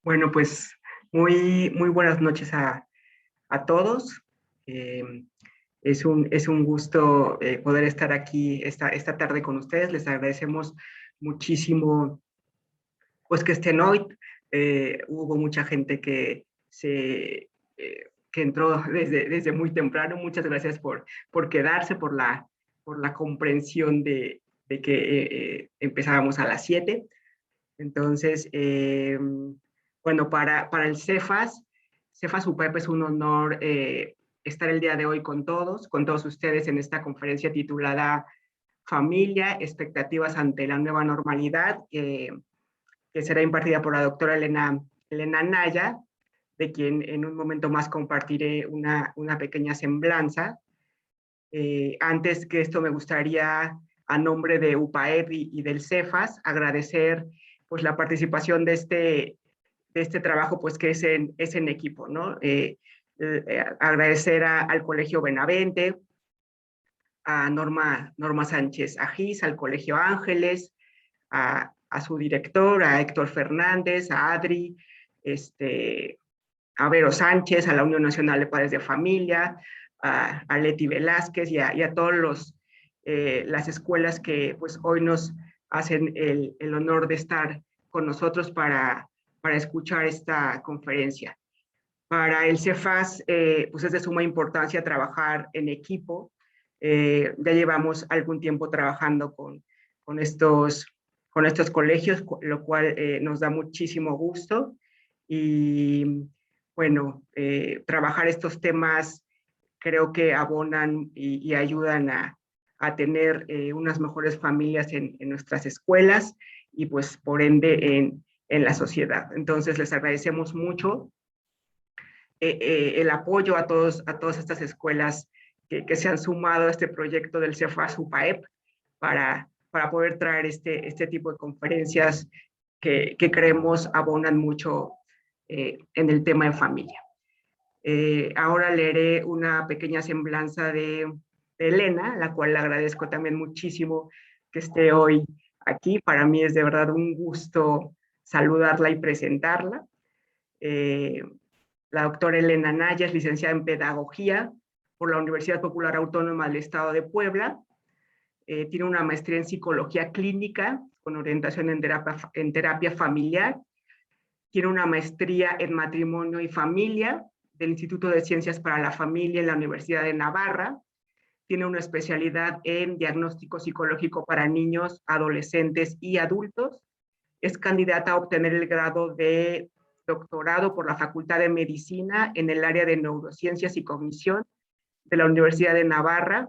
Bueno, pues muy buenas noches a todos. Eh, es un gusto poder estar aquí esta tarde con ustedes. Les agradecemos muchísimo pues que estén hoy. Hubo mucha gente que entró desde muy temprano. Muchas gracias por quedarse, por la comprensión de que empezábamos a las 7. Entonces, bueno, para el Cefas UPEP es un honor estar el día de hoy con todos ustedes en esta conferencia titulada Familia, expectativas ante la nueva normalidad, que será impartida por la doctora Elena Naya, de quien en un momento más compartiré una pequeña semblanza. Antes que esto me gustaría, a nombre de UPAEP y del Cefas, agradecer pues la participación de este trabajo, pues que es en equipo, ¿no? Agradecer al Colegio Benavente, a Norma Sánchez Ajís, al Colegio Ángeles, a su director, a Héctor Fernández, a Adri, a Vero Sánchez, a la Unión Nacional de Padres de Familia, a Leti Velázquez y a todas las escuelas que pues hoy nos hacen el honor de estar con nosotros para escuchar esta conferencia. Para el Cefas, pues es de suma importancia trabajar en equipo. Ya llevamos algún tiempo trabajando con estos, con estos colegios, lo cual nos da muchísimo gusto. Y bueno, trabajar estos temas creo que abonan y ayudan a tener unas mejores familias en nuestras escuelas y pues por ende en la sociedad. Entonces les agradecemos mucho el apoyo a todas estas escuelas que se han sumado a este proyecto del Cefas UPAEP para poder traer este tipo de conferencias que creemos abonan mucho en el tema de familia. Ahora leeré una pequeña semblanza de Elena, la cual le agradezco también muchísimo que esté hoy aquí. Para mí es de verdad un gusto saludarla y presentarla. Eh, la doctora Elena Naya es licenciada en Pedagogía por la Universidad Popular Autónoma del Estado de Puebla. Tiene una maestría en Psicología Clínica con orientación en terapia familiar. Tiene una maestría en Matrimonio y Familia del Instituto de Ciencias para la Familia en la Universidad de Navarra. Tiene una especialidad en diagnóstico psicológico para niños, adolescentes y adultos. Es candidata a obtener el grado de doctorado por la Facultad de Medicina en el área de neurociencias y cognición de la Universidad de Navarra,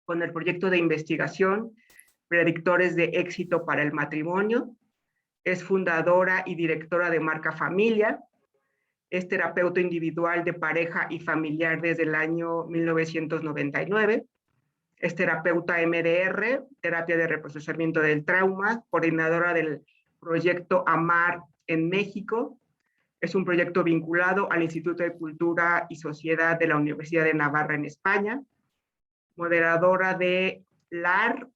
con el proyecto de investigación Predictores de éxito para el matrimonio. Es fundadora y directora de Marca Familia. Es terapeuta individual de pareja y familiar desde el año 1999. Es terapeuta MDR, terapia de reprocesamiento del trauma, coordinadora del proyecto AMAR en México. Es un proyecto vinculado al Instituto de Cultura y Sociedad de la Universidad de Navarra en España. Moderadora de LAR,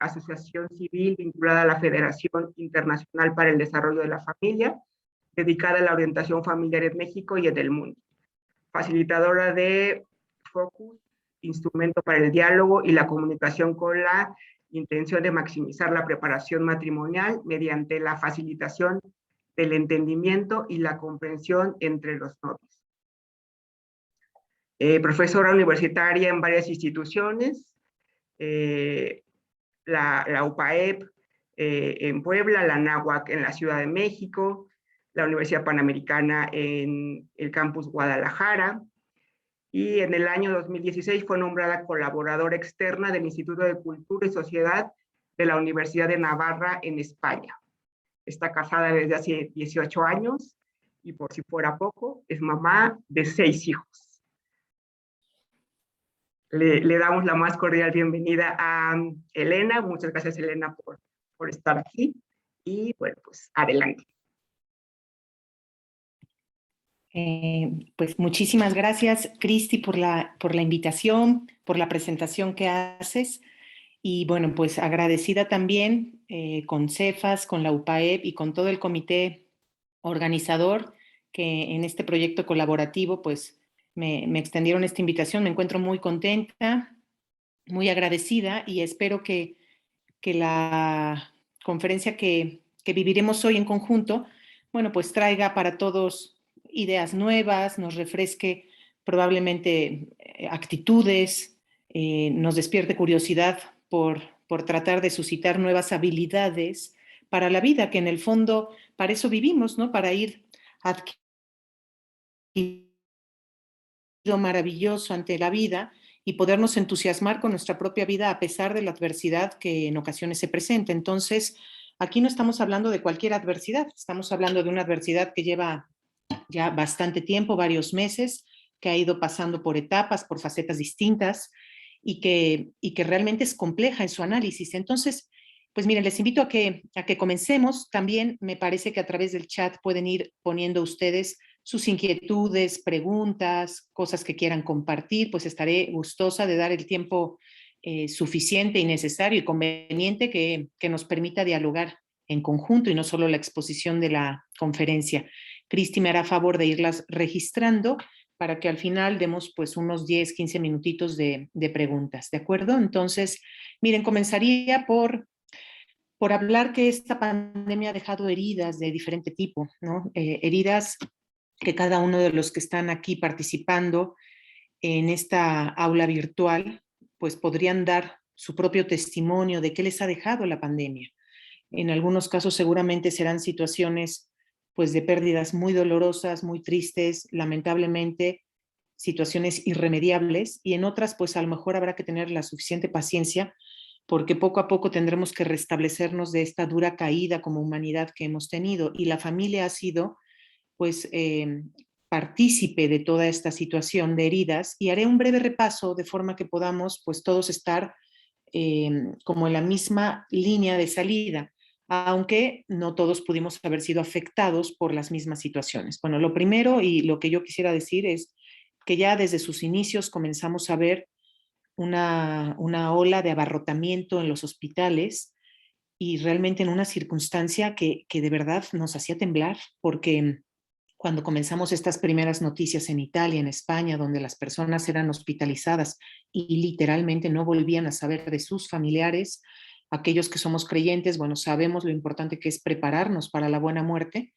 Asociación Civil vinculada a la Federación Internacional para el Desarrollo de la Familia, dedicada a la orientación familiar en México y en el mundo. Facilitadora de Focus, instrumento para el diálogo y la comunicación con la intención de maximizar la preparación matrimonial mediante la facilitación del entendimiento y la comprensión entre los novios. Profesora universitaria en varias instituciones, la UPAEP en Puebla, la NAHUAC en la Ciudad de México, la Universidad Panamericana en el campus Guadalajara, y en el año 2016 fue nombrada colaboradora externa del Instituto de Cultura y Sociedad de la Universidad de Navarra en España. Está casada desde hace 18 años y por si fuera poco, es mamá de 6 hijos. Le damos la más cordial bienvenida a Elena. Muchas gracias, Elena, por estar aquí. Y bueno, pues adelante. Pues muchísimas gracias, Cristi, por la invitación, por la presentación que haces. Y bueno, pues agradecida también con Cefas, con la UPAEP y con todo el comité organizador, que en este proyecto colaborativo pues me extendieron esta invitación. Me encuentro muy contenta, muy agradecida y espero que la conferencia que viviremos hoy en conjunto, bueno, pues traiga para todos ideas nuevas, nos refresque probablemente actitudes, nos despierte curiosidad por tratar de suscitar nuevas habilidades para la vida, que en el fondo para eso vivimos, ¿no? Para ir adquiriendo maravilloso ante la vida y podernos entusiasmar con nuestra propia vida a pesar de la adversidad que en ocasiones se presenta. Entonces, aquí no estamos hablando de cualquier adversidad, estamos hablando de una adversidad que lleva ya bastante tiempo, varios meses, que ha ido pasando por etapas, por facetas distintas y que realmente es compleja en su análisis. Entonces, pues miren, les invito a que comencemos. También me parece que a través del chat pueden ir poniendo ustedes sus inquietudes, preguntas, cosas que quieran compartir, pues estaré gustosa de dar el tiempo suficiente y necesario y conveniente que nos permita dialogar en conjunto y no solo la exposición de la conferencia. Cristi me hará favor de irlas registrando para que al final demos pues unos 10, 15 minutitos de preguntas, ¿de acuerdo? Entonces, miren, comenzaría por hablar que esta pandemia ha dejado heridas de diferente tipo, ¿no? Heridas que cada uno de los que están aquí participando en esta aula virtual, pues podrían dar su propio testimonio de qué les ha dejado la pandemia. En algunos casos seguramente serán situaciones pues de pérdidas muy dolorosas, muy tristes, lamentablemente situaciones irremediables, y en otras pues a lo mejor habrá que tener la suficiente paciencia porque poco a poco tendremos que restablecernos de esta dura caída como humanidad que hemos tenido, y la familia ha sido pues partícipe de toda esta situación de heridas, y haré un breve repaso de forma que podamos pues todos estar como en la misma línea de salida, aunque no todos pudimos haber sido afectados por las mismas situaciones. Bueno, lo primero y lo que yo quisiera decir es que ya desde sus inicios comenzamos a ver una ola de abarrotamiento en los hospitales, y realmente en una circunstancia que de verdad nos hacía temblar, porque cuando comenzamos estas primeras noticias en Italia, en España, donde las personas eran hospitalizadas y literalmente no volvían a saber de sus familiares, aquellos que somos creyentes, bueno, sabemos lo importante que es prepararnos para la buena muerte,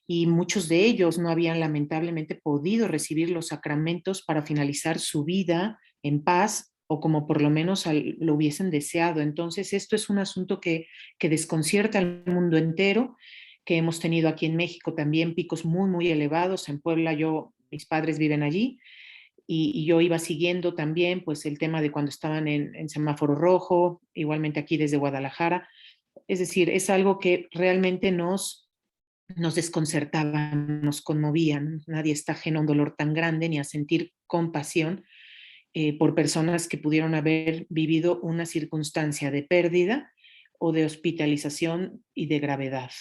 y muchos de ellos no habían lamentablemente podido recibir los sacramentos para finalizar su vida en paz, o como por lo menos lo hubiesen deseado. Entonces, esto es un asunto que desconcierta al mundo entero, que hemos tenido aquí en México también picos muy, muy elevados. En Puebla, mis padres viven allí, y yo iba siguiendo también pues el tema de cuando estaban en semáforo rojo, igualmente aquí desde Guadalajara. Es decir, es algo que realmente nos desconcertaban, nos conmovían. Nadie está ajeno a un dolor tan grande ni a sentir compasión por personas que pudieron haber vivido una circunstancia de pérdida o de hospitalización y de gravedad.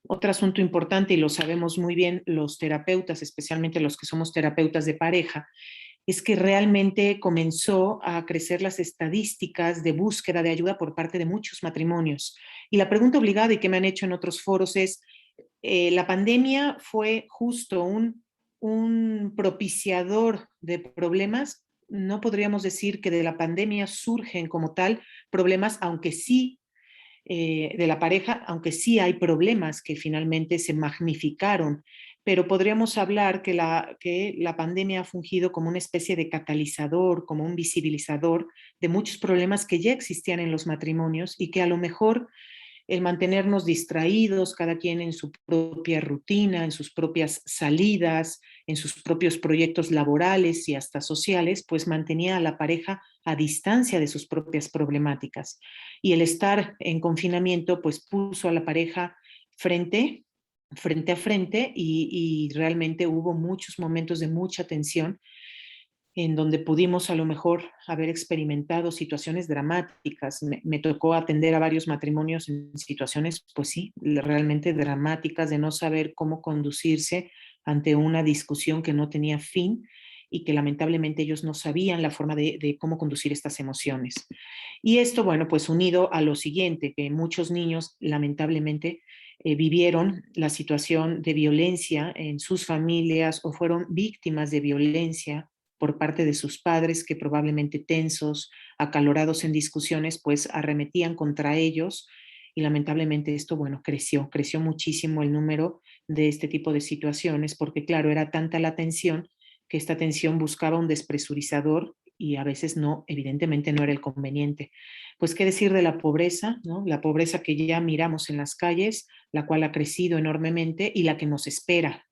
Otro asunto importante, y lo sabemos muy bien los terapeutas, especialmente los que somos terapeutas de pareja, es que realmente comenzó a crecer las estadísticas de búsqueda de ayuda por parte de muchos matrimonios. Y la pregunta obligada y que me han hecho en otros foros es, la pandemia fue justo un propiciador de problemas. No podríamos decir que de la pandemia surgen como tal problemas, aunque sí de la pareja, aunque sí hay problemas que finalmente se magnificaron, pero podríamos hablar que la pandemia ha fungido como una especie de catalizador, como un visibilizador de muchos problemas que ya existían en los matrimonios, y que a lo mejor el mantenernos distraídos, cada quien en su propia rutina, en sus propias salidas, en sus propios proyectos laborales y hasta sociales, pues mantenía a la pareja a distancia de sus propias problemáticas. Y el estar en confinamiento, pues puso a la pareja frente a frente, y realmente hubo muchos momentos de mucha tensión en donde pudimos a lo mejor haber experimentado situaciones dramáticas. Me tocó atender a varios matrimonios en situaciones, pues sí, realmente dramáticas, de no saber cómo conducirse ante una discusión que no tenía fin, y que lamentablemente ellos no sabían la forma de cómo conducir estas emociones. Y esto, bueno, pues unido a lo siguiente, que muchos niños lamentablemente vivieron la situación de violencia en sus familias o fueron víctimas de violencia por parte de sus padres, que probablemente tensos, acalorados en discusiones, pues arremetían contra ellos. Y lamentablemente esto, bueno, creció muchísimo el número de este tipo de situaciones, porque claro, era tanta la tensión que esta tensión buscaba un despresurizador y a veces no, evidentemente no era el conveniente. Pues qué decir de la pobreza, ¿no? La pobreza que ya miramos en las calles, la cual ha crecido enormemente y la que nos espera,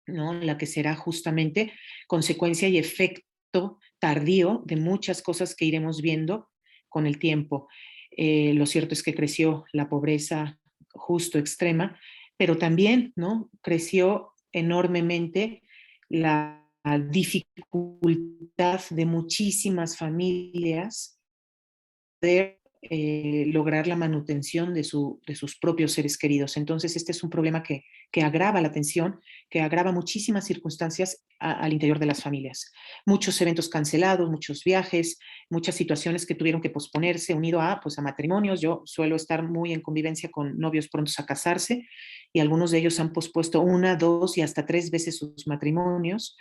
¿no? La que será justamente consecuencia y efecto tardío de muchas cosas que iremos viendo con el tiempo. Lo cierto es que creció la pobreza justo extrema, pero también, ¿no? Creció enormemente la dificultad de muchísimas familias de lograr la manutención de sus propios seres queridos. Entonces, este es un problema que agrava la tensión, que agrava muchísimas circunstancias al interior de las familias. Muchos eventos cancelados, muchos viajes, muchas situaciones que tuvieron que posponerse, unido a, pues, a matrimonios. Yo suelo estar muy en convivencia con novios prontos a casarse y algunos de ellos han pospuesto una, dos y hasta tres veces sus matrimonios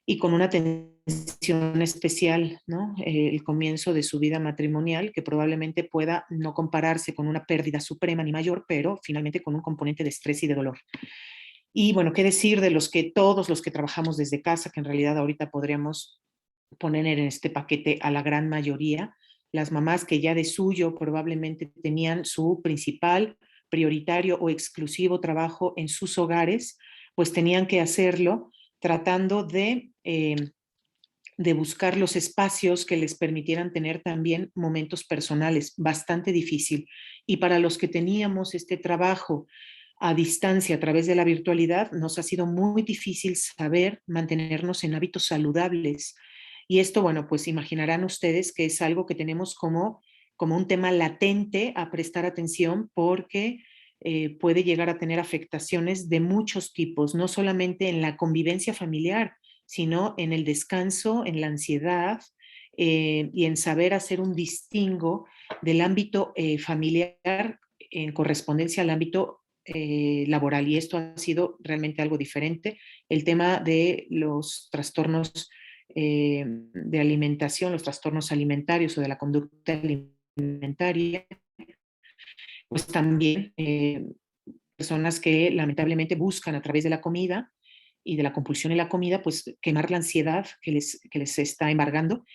y con una atención especial, ¿no? El comienzo de su vida matrimonial, que probablemente pueda no compararse con una pérdida suprema ni mayor, pero finalmente con un componente de estrés y de dolor. Y bueno, qué decir de todos los que trabajamos desde casa, que en realidad ahorita podríamos poner en este paquete a la gran mayoría, las mamás que ya de suyo probablemente tenían su principal, prioritario o exclusivo trabajo en sus hogares, pues tenían que hacerlo tratando de buscar los espacios que les permitieran tener también momentos personales, bastante difícil. Y para los que teníamos este trabajo a distancia a través de la virtualidad, nos ha sido muy difícil saber mantenernos en hábitos saludables. Y esto, bueno, pues imaginarán ustedes que es algo que tenemos como un tema latente a prestar atención porque puede llegar a tener afectaciones de muchos tipos, no solamente en la convivencia familiar, sino en el descanso, en la ansiedad y en saber hacer un distingo del ámbito familiar en correspondencia al ámbito laboral. Y esto ha sido realmente algo diferente. El tema de los trastornos de alimentación, los trastornos alimentarios o de la conducta alimentaria, pues también personas que lamentablemente buscan a través de la comida y de la compulsión en la comida, pues quemar la ansiedad que les está embargando.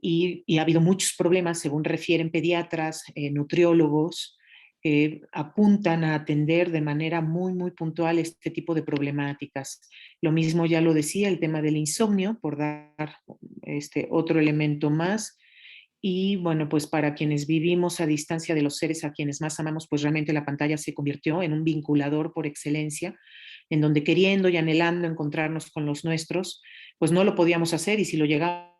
Y ha habido muchos problemas, según refieren pediatras, nutriólogos, que apuntan a atender de manera muy puntual este tipo de problemáticas. Lo mismo ya lo decía, el tema del insomnio, por dar otro elemento más. Y bueno, pues para quienes vivimos a distancia de los seres a quienes más amamos, pues realmente la pantalla se convirtió en un vinculador por excelencia, en donde queriendo y anhelando encontrarnos con los nuestros, pues no lo podíamos hacer y si lo llegábamos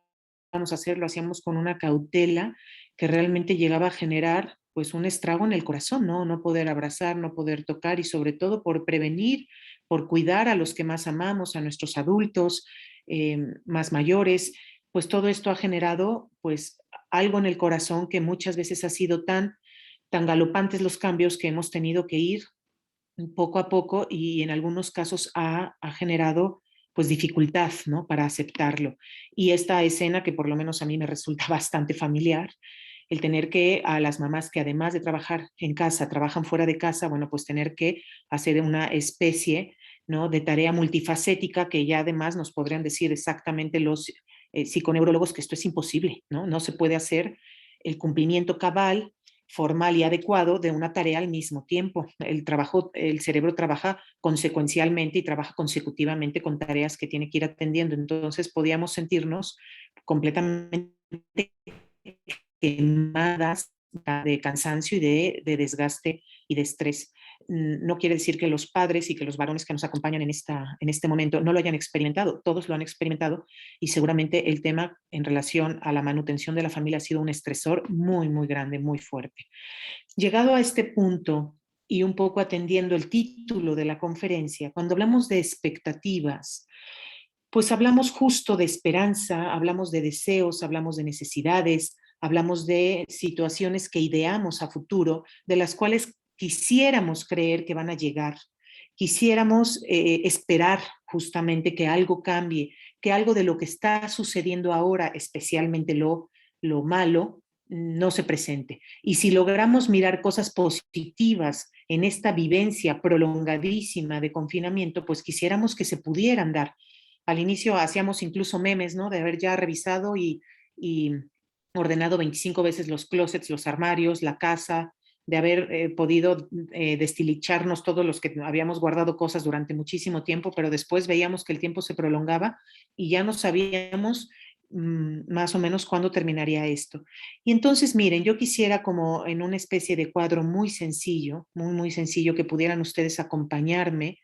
a hacer, lo hacíamos con una cautela que realmente llegaba a generar pues un estrago en el corazón, ¿no? No poder abrazar, no poder tocar y sobre todo por prevenir, por cuidar a los que más amamos, a nuestros adultos más mayores, pues todo esto ha generado pues algo en el corazón que muchas veces ha sido tan galopantes los cambios que hemos tenido que ir poco a poco y en algunos casos ha generado pues dificultad, ¿no? Para aceptarlo. Y esta escena que por lo menos a mí me resulta bastante familiar, el tener que a las mamás que además de trabajar en casa, trabajan fuera de casa, bueno, pues tener que hacer una especie, ¿no? De tarea multifacética que ya además nos podrían decir exactamente los psiconeurólogos que esto es imposible, ¿no? No se puede hacer el cumplimiento cabal formal y adecuado de una tarea al mismo tiempo. El cerebro trabaja consecuencialmente y trabaja consecutivamente con tareas que tiene que ir atendiendo. Entonces podíamos sentirnos completamente quemadas de cansancio y de desgaste y de estrés. No quiere decir que los padres y que los varones que nos acompañan en este momento no lo hayan experimentado, todos lo han experimentado y seguramente el tema en relación a la manutención de la familia ha sido un estresor muy grande, muy fuerte. Llegado a este punto y un poco atendiendo el título de la conferencia, cuando hablamos de expectativas, pues hablamos justo de esperanza, hablamos de deseos, hablamos de necesidades, hablamos de situaciones que ideamos a futuro, de las cuales quisiéramos creer que van a llegar, quisiéramos esperar justamente que algo cambie, que algo de lo que está sucediendo ahora, especialmente lo malo, no se presente. Y si logramos mirar cosas positivas en esta vivencia prolongadísima de confinamiento, pues quisiéramos que se pudieran dar. Al inicio hacíamos incluso memes, ¿no? De haber ya revisado y ordenado 25 veces los closets, los armarios, la casa, de haber podido destilicharnos todos los que habíamos guardado cosas durante muchísimo tiempo, pero después veíamos que el tiempo se prolongaba y ya no sabíamos más o menos cuándo terminaría esto. Y entonces, miren, yo quisiera como en una especie de cuadro muy sencillo, muy sencillo, que pudieran ustedes acompañarme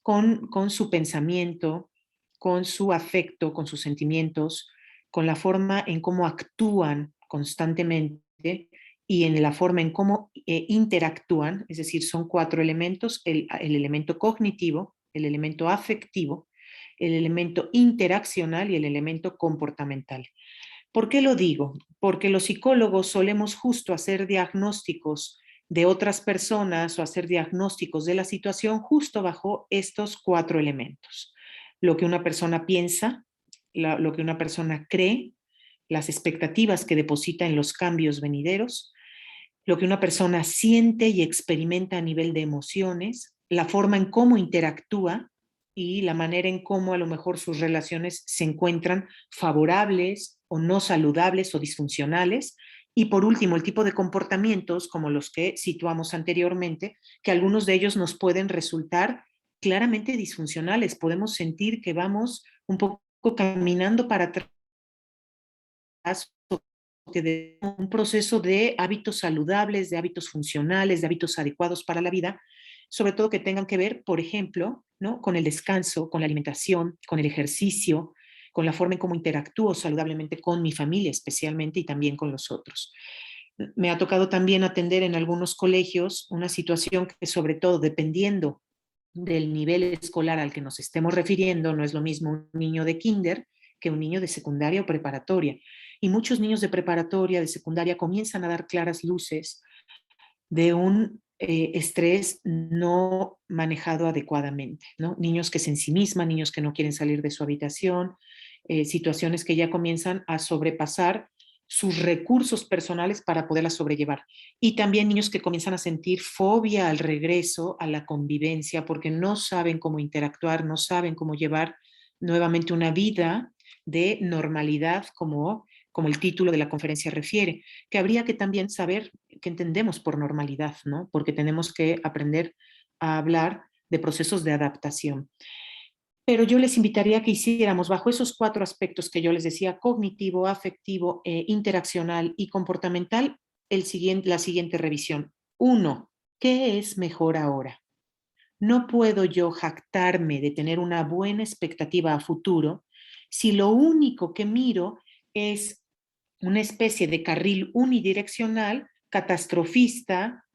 con su pensamiento, con su afecto, con sus sentimientos, con la forma en cómo actúan constantemente y en la forma en cómo interactúan, es decir, son 4 elementos, el elemento cognitivo, el elemento afectivo, el elemento interaccional y el elemento comportamental. ¿Por qué lo digo? Porque los psicólogos solemos justo hacer diagnósticos de otras personas o hacer diagnósticos de la situación justo bajo estos 4 elementos. Lo que una persona piensa, lo que una persona cree, las expectativas que deposita en los cambios venideros, lo que una persona siente y experimenta a nivel de emociones, la forma en cómo interactúa y la manera en cómo a lo mejor sus relaciones se encuentran favorables o no saludables o disfuncionales. Y por último, el tipo de comportamientos como los que situamos anteriormente, que algunos de ellos nos pueden resultar claramente disfuncionales. Podemos sentir que vamos un poco caminando para atrás, que de un proceso de hábitos saludables, de hábitos funcionales, de hábitos adecuados para la vida, sobre todo que tengan que ver, por ejemplo, ¿no? Con el descanso, con la alimentación, con el ejercicio, con la forma en cómo interactúo saludablemente con mi familia especialmente y también con los otros. Me ha tocado también atender en algunos colegios una situación que sobre todo dependiendo del nivel escolar al que nos estemos refiriendo, no es lo mismo un niño de kinder que un niño de secundaria o preparatoria. Y muchos niños de preparatoria, de secundaria, comienzan a dar claras luces de un estrés no manejado adecuadamente, ¿no? Niños que se ensimisman, niños que no quieren salir de su habitación, situaciones que ya comienzan a sobrepasar sus recursos personales para poderlas sobrellevar. Y también niños que comienzan a sentir fobia al regreso, a la convivencia, porque no saben cómo interactuar, no saben cómo llevar nuevamente una vida de normalidad como el título de la conferencia refiere, que habría que también saber qué entendemos por normalidad, ¿no? Porque tenemos que aprender a hablar de procesos de adaptación. Pero yo les invitaría a que hiciéramos bajo esos 4 aspectos que yo les decía, cognitivo, afectivo, interaccional y comportamental, la siguiente revisión. 1, ¿qué es mejor ahora? No puedo yo jactarme de tener una buena expectativa a futuro si lo único que miro es una especie de carril unidireccional, catastrofista,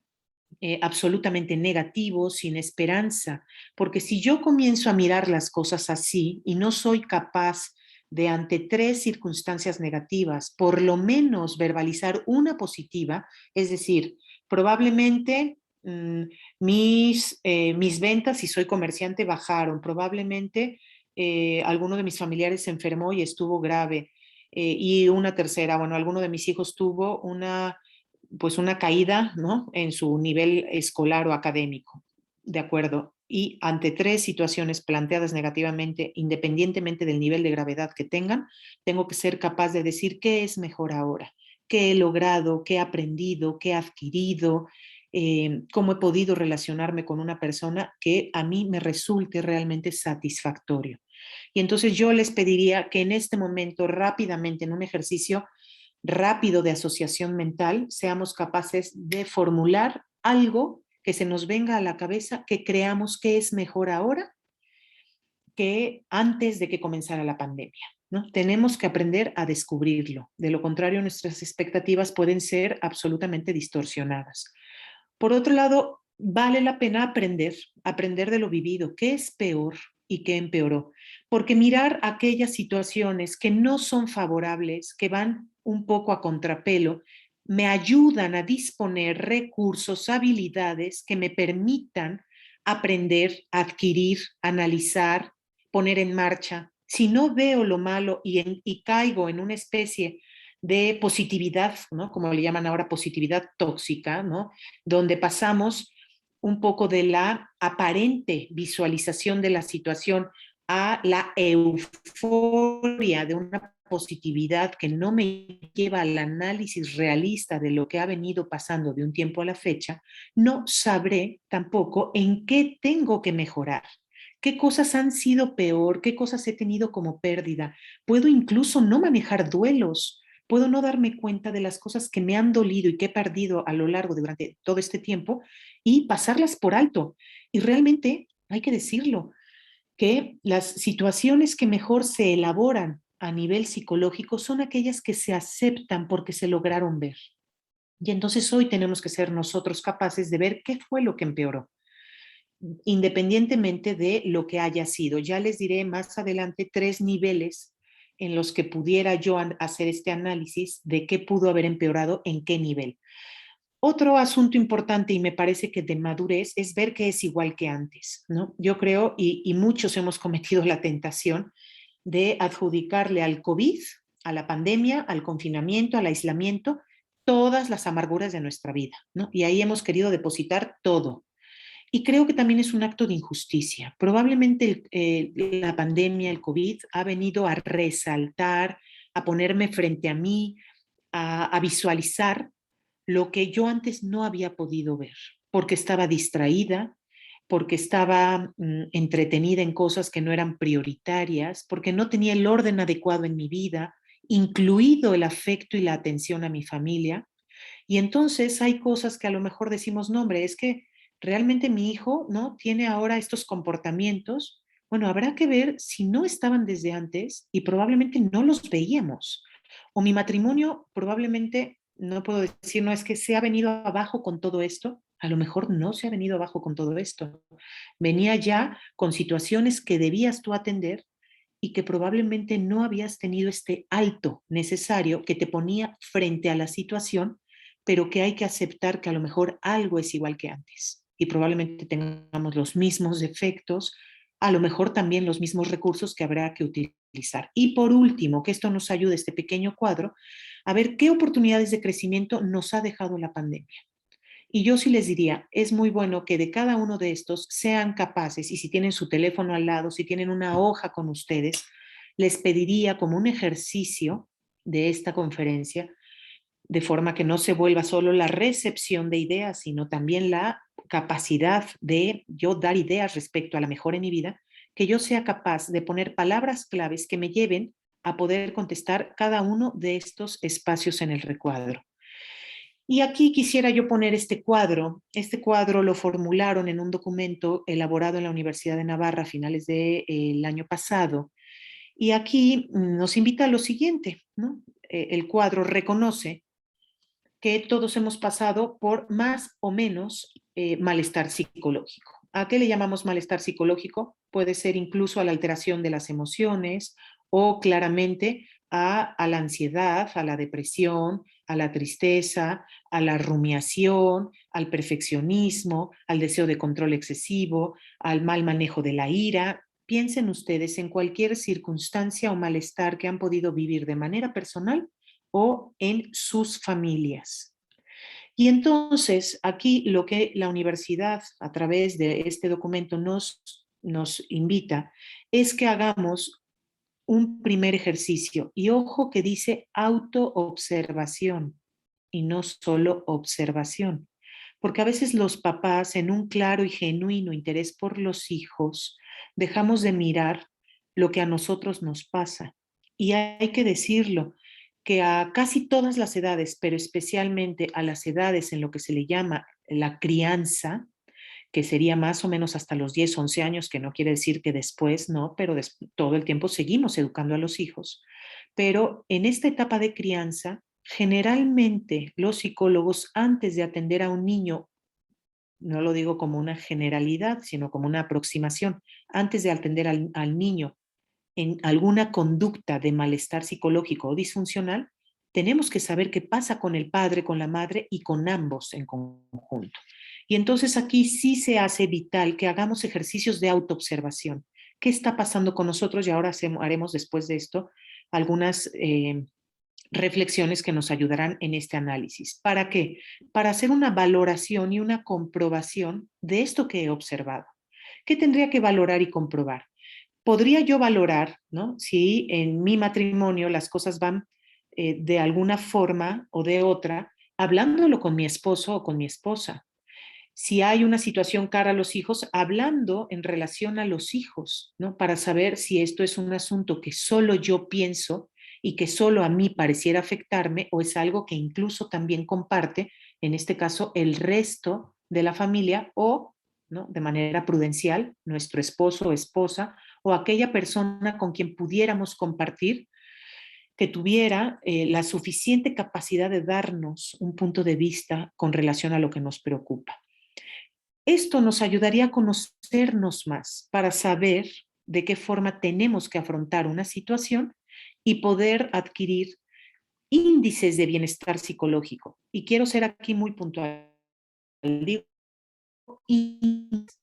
absolutamente negativo, sin esperanza, porque si yo comienzo a mirar las cosas así y no soy capaz de ante 3 circunstancias negativas, por lo menos verbalizar una positiva, es decir, probablemente mis ventas, si soy comerciante, bajaron, probablemente alguno de mis familiares se enfermó y estuvo grave, y una tercera, bueno, alguno de mis hijos tuvo pues una caída, ¿no? En su nivel escolar o académico, ¿de acuerdo? Y ante 3 situaciones planteadas negativamente, independientemente del nivel de gravedad que tengan, tengo que ser capaz de decir qué es mejor ahora, qué he logrado, qué he aprendido, qué he adquirido, cómo he podido relacionarme con una persona que a mí me resulte realmente satisfactorio. Y entonces yo les pediría que en este momento, rápidamente, en un ejercicio rápido de asociación mental, seamos capaces de formular algo que se nos venga a la cabeza, que creamos que es mejor ahora que antes de que comenzara la pandemia, ¿no? Tenemos que aprender a descubrirlo. De lo contrario, nuestras expectativas pueden ser absolutamente distorsionadas. Por otro lado, vale la pena aprender de lo vivido, qué es peor y qué empeoró, porque mirar aquellas situaciones que no son favorables, que van un poco a contrapelo, me ayudan a disponer recursos, habilidades que me permitan aprender, adquirir, analizar, poner en marcha. Si no veo lo malo y caigo en una especie de positividad, ¿no? Como le llaman ahora positividad tóxica, ¿no? Donde pasamos un poco de la aparente visualización de la situación a la euforia de una positividad que no me lleva al análisis realista de lo que ha venido pasando de un tiempo a la fecha, no sabré tampoco en qué tengo que mejorar. ¿Qué cosas han sido peor? ¿Qué cosas he tenido como pérdida? Puedo incluso no manejar duelos. Puedo no darme cuenta de las cosas que me han dolido y que he perdido a lo largo de durante todo este tiempo y pasarlas por alto. Y realmente, hay que decirlo, que las situaciones que mejor se elaboran a nivel psicológico son aquellas que se aceptan porque se lograron ver. Y entonces hoy tenemos que ser nosotros capaces de ver qué fue lo que empeoró, independientemente de lo que haya sido. Ya les diré más adelante 3 niveles en los que pudiera yo hacer este análisis de qué pudo haber empeorado en qué nivel. Otro asunto importante y me parece que de madurez es ver que es igual que antes, ¿no? Yo creo, y muchos hemos cometido la tentación de adjudicarle al COVID, a la pandemia, al confinamiento, al aislamiento, todas las amarguras de nuestra vida, ¿no? Y ahí hemos querido depositar todo. Y creo que también es un acto de injusticia. Probablemente la pandemia, el COVID, ha venido a resaltar, a ponerme frente a mí, a visualizar lo que yo antes no había podido ver, porque estaba distraída, porque estaba entretenida en cosas que no eran prioritarias, porque no tenía el orden adecuado en mi vida, incluido el afecto y la atención a mi familia. Y entonces hay cosas que a lo mejor decimos, no, hombre, es que realmente mi hijo, ¿no? Tiene ahora estos comportamientos. Bueno, habrá que ver si no estaban desde antes y probablemente no los veíamos. O mi matrimonio probablemente, no puedo decir, no es que se ha venido abajo con todo esto, a lo mejor no se ha venido abajo con todo esto. Venía ya con situaciones que debías tú atender y que probablemente no habías tenido este alto necesario que te ponía frente a la situación, pero que hay que aceptar que a lo mejor algo es igual que antes y probablemente tengamos los mismos defectos, a lo mejor también los mismos recursos que habrá que utilizar. Y por último, que esto nos ayude, este pequeño cuadro, a ver qué oportunidades de crecimiento nos ha dejado la pandemia. Y yo sí les diría, es muy bueno que de cada uno de estos sean capaces, y si tienen su teléfono al lado, si tienen una hoja con ustedes, les pediría como un ejercicio de esta conferencia, de forma que no se vuelva solo la recepción de ideas, sino también la capacidad de yo dar ideas respecto a la mejora en mi vida, que yo sea capaz de poner palabras claves que me lleven a poder contestar cada uno de estos espacios en el recuadro. Y aquí quisiera yo poner este cuadro. Este cuadro lo formularon en un documento elaborado en la Universidad de Navarra a finales del año pasado. Y aquí nos invita a lo siguiente, ¿no? El cuadro reconoce que todos hemos pasado por más o menos malestar psicológico. ¿A qué le llamamos malestar psicológico? Puede ser incluso a la alteración de las emociones o claramente a la ansiedad, a la depresión, a la tristeza, a la rumiación, al perfeccionismo, al deseo de control excesivo, al mal manejo de la ira. Piensen ustedes en cualquier circunstancia o malestar que han podido vivir de manera personal o en sus familias. Y entonces, aquí lo que la universidad, a través de este documento, nos invita es que hagamos un primer ejercicio. Y ojo que dice autoobservación y no solo observación. Porque a veces los papás, en un claro y genuino interés por los hijos, dejamos de mirar lo que a nosotros nos pasa. Y hay que decirlo, que a casi todas las edades, pero especialmente a las edades en lo que se le llama la crianza, que sería más o menos hasta los 10, 11 años, que no quiere decir que después no, pero todo el tiempo seguimos educando a los hijos. Pero en esta etapa de crianza, generalmente los psicólogos, antes de atender a un niño, no lo digo como una generalidad, sino como una aproximación, antes de atender al niño en alguna conducta de malestar psicológico o disfuncional, tenemos que saber qué pasa con el padre, con la madre y con ambos en conjunto. Y entonces aquí sí se hace vital que hagamos ejercicios de autoobservación. ¿Qué está pasando con nosotros? Y ahora haremos después de esto algunas reflexiones que nos ayudarán en este análisis. ¿Para qué? Para hacer una valoración y una comprobación de esto que he observado. ¿Qué tendría que valorar y comprobar? Podría yo valorar, ¿no? Si en mi matrimonio las cosas van de alguna forma o de otra, hablándolo con mi esposo o con mi esposa. Si hay una situación cara a los hijos, hablando en relación a los hijos, ¿no? Para saber si esto es un asunto que solo yo pienso y que solo a mí pareciera afectarme o es algo que incluso también comparte, en este caso, el resto de la familia o, ¿no? De manera prudencial, nuestro esposo o esposa o aquella persona con quien pudiéramos compartir que tuviera la suficiente capacidad de darnos un punto de vista con relación a lo que nos preocupa. Esto nos ayudaría a conocernos más para saber de qué forma tenemos que afrontar una situación y poder adquirir índices de bienestar psicológico. Y quiero ser aquí muy puntual. Digo, y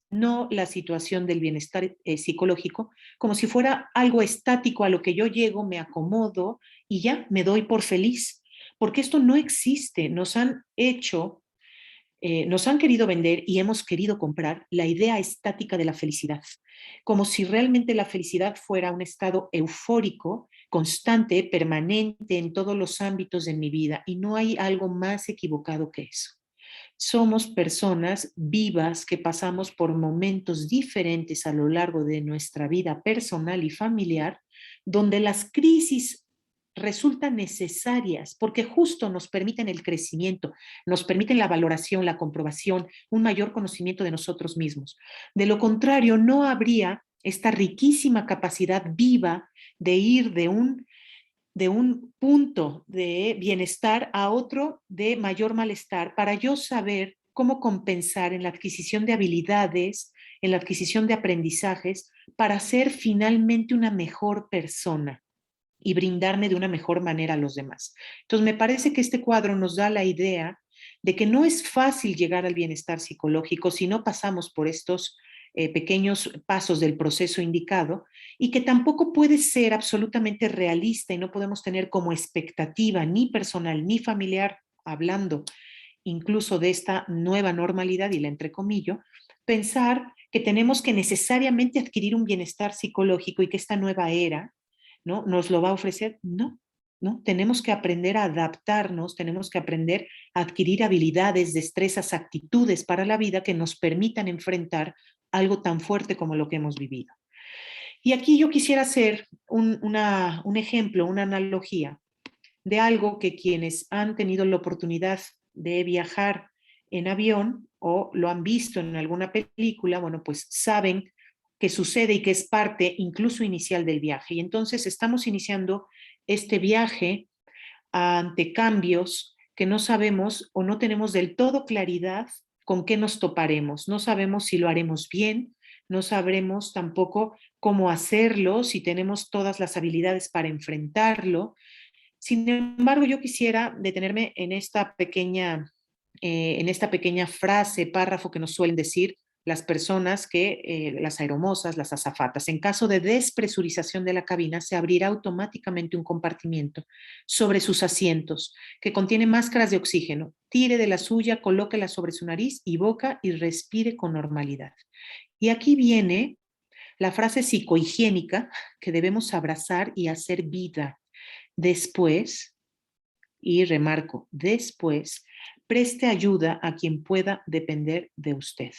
no la situación del bienestar psicológico como si fuera algo estático a lo que yo llego, me acomodo y ya me doy por feliz. Porque esto no existe. Nos han querido vender y hemos querido comprar la idea estática de la felicidad, como si realmente la felicidad fuera un estado eufórico, constante, permanente en todos los ámbitos de mi vida, y no hay algo más equivocado que eso. Somos personas vivas que pasamos por momentos diferentes a lo largo de nuestra vida personal y familiar, donde las crisis resultan necesarias porque justo nos permiten el crecimiento, nos permiten la valoración, la comprobación, un mayor conocimiento de nosotros mismos. De lo contrario, no habría esta riquísima capacidad viva de ir de un punto de bienestar a otro de mayor malestar para yo saber cómo compensar en la adquisición de habilidades, en la adquisición de aprendizajes, para ser finalmente una mejor persona y brindarme de una mejor manera a los demás. Entonces, me parece que este cuadro nos da la idea de que no es fácil llegar al bienestar psicológico si no pasamos por estos pequeños pasos del proceso indicado y que tampoco puede ser absolutamente realista y no podemos tener como expectativa ni personal ni familiar, hablando incluso de esta nueva normalidad y la entrecomillo, pensar que tenemos que necesariamente adquirir un bienestar psicológico y que esta nueva era, ¿no? ¿Nos lo va a ofrecer? No, ¿no? Tenemos que aprender a adaptarnos, tenemos que aprender a adquirir habilidades, destrezas, actitudes para la vida que nos permitan enfrentar algo tan fuerte como lo que hemos vivido. Y aquí yo quisiera hacer un ejemplo, una analogía de algo que quienes han tenido la oportunidad de viajar en avión o lo han visto en alguna película, bueno, pues saben que sucede y que es parte incluso inicial del viaje. Y entonces estamos iniciando este viaje ante cambios que no sabemos o no tenemos del todo claridad con qué nos toparemos. No sabemos si lo haremos bien, no sabremos tampoco cómo hacerlo, si tenemos todas las habilidades para enfrentarlo. Sin embargo, yo quisiera detenerme en esta pequeña frase, párrafo que nos suelen decir las personas las aeromosas, las azafatas. En caso de despresurización de la cabina, se abrirá automáticamente un compartimiento sobre sus asientos que contiene máscaras de oxígeno. Tire de la suya, colóquela sobre su nariz y boca y respire con normalidad. Y aquí viene la frase psicohigiénica que debemos abrazar y hacer vida. Después, y remarco, después, preste ayuda a quien pueda depender de usted.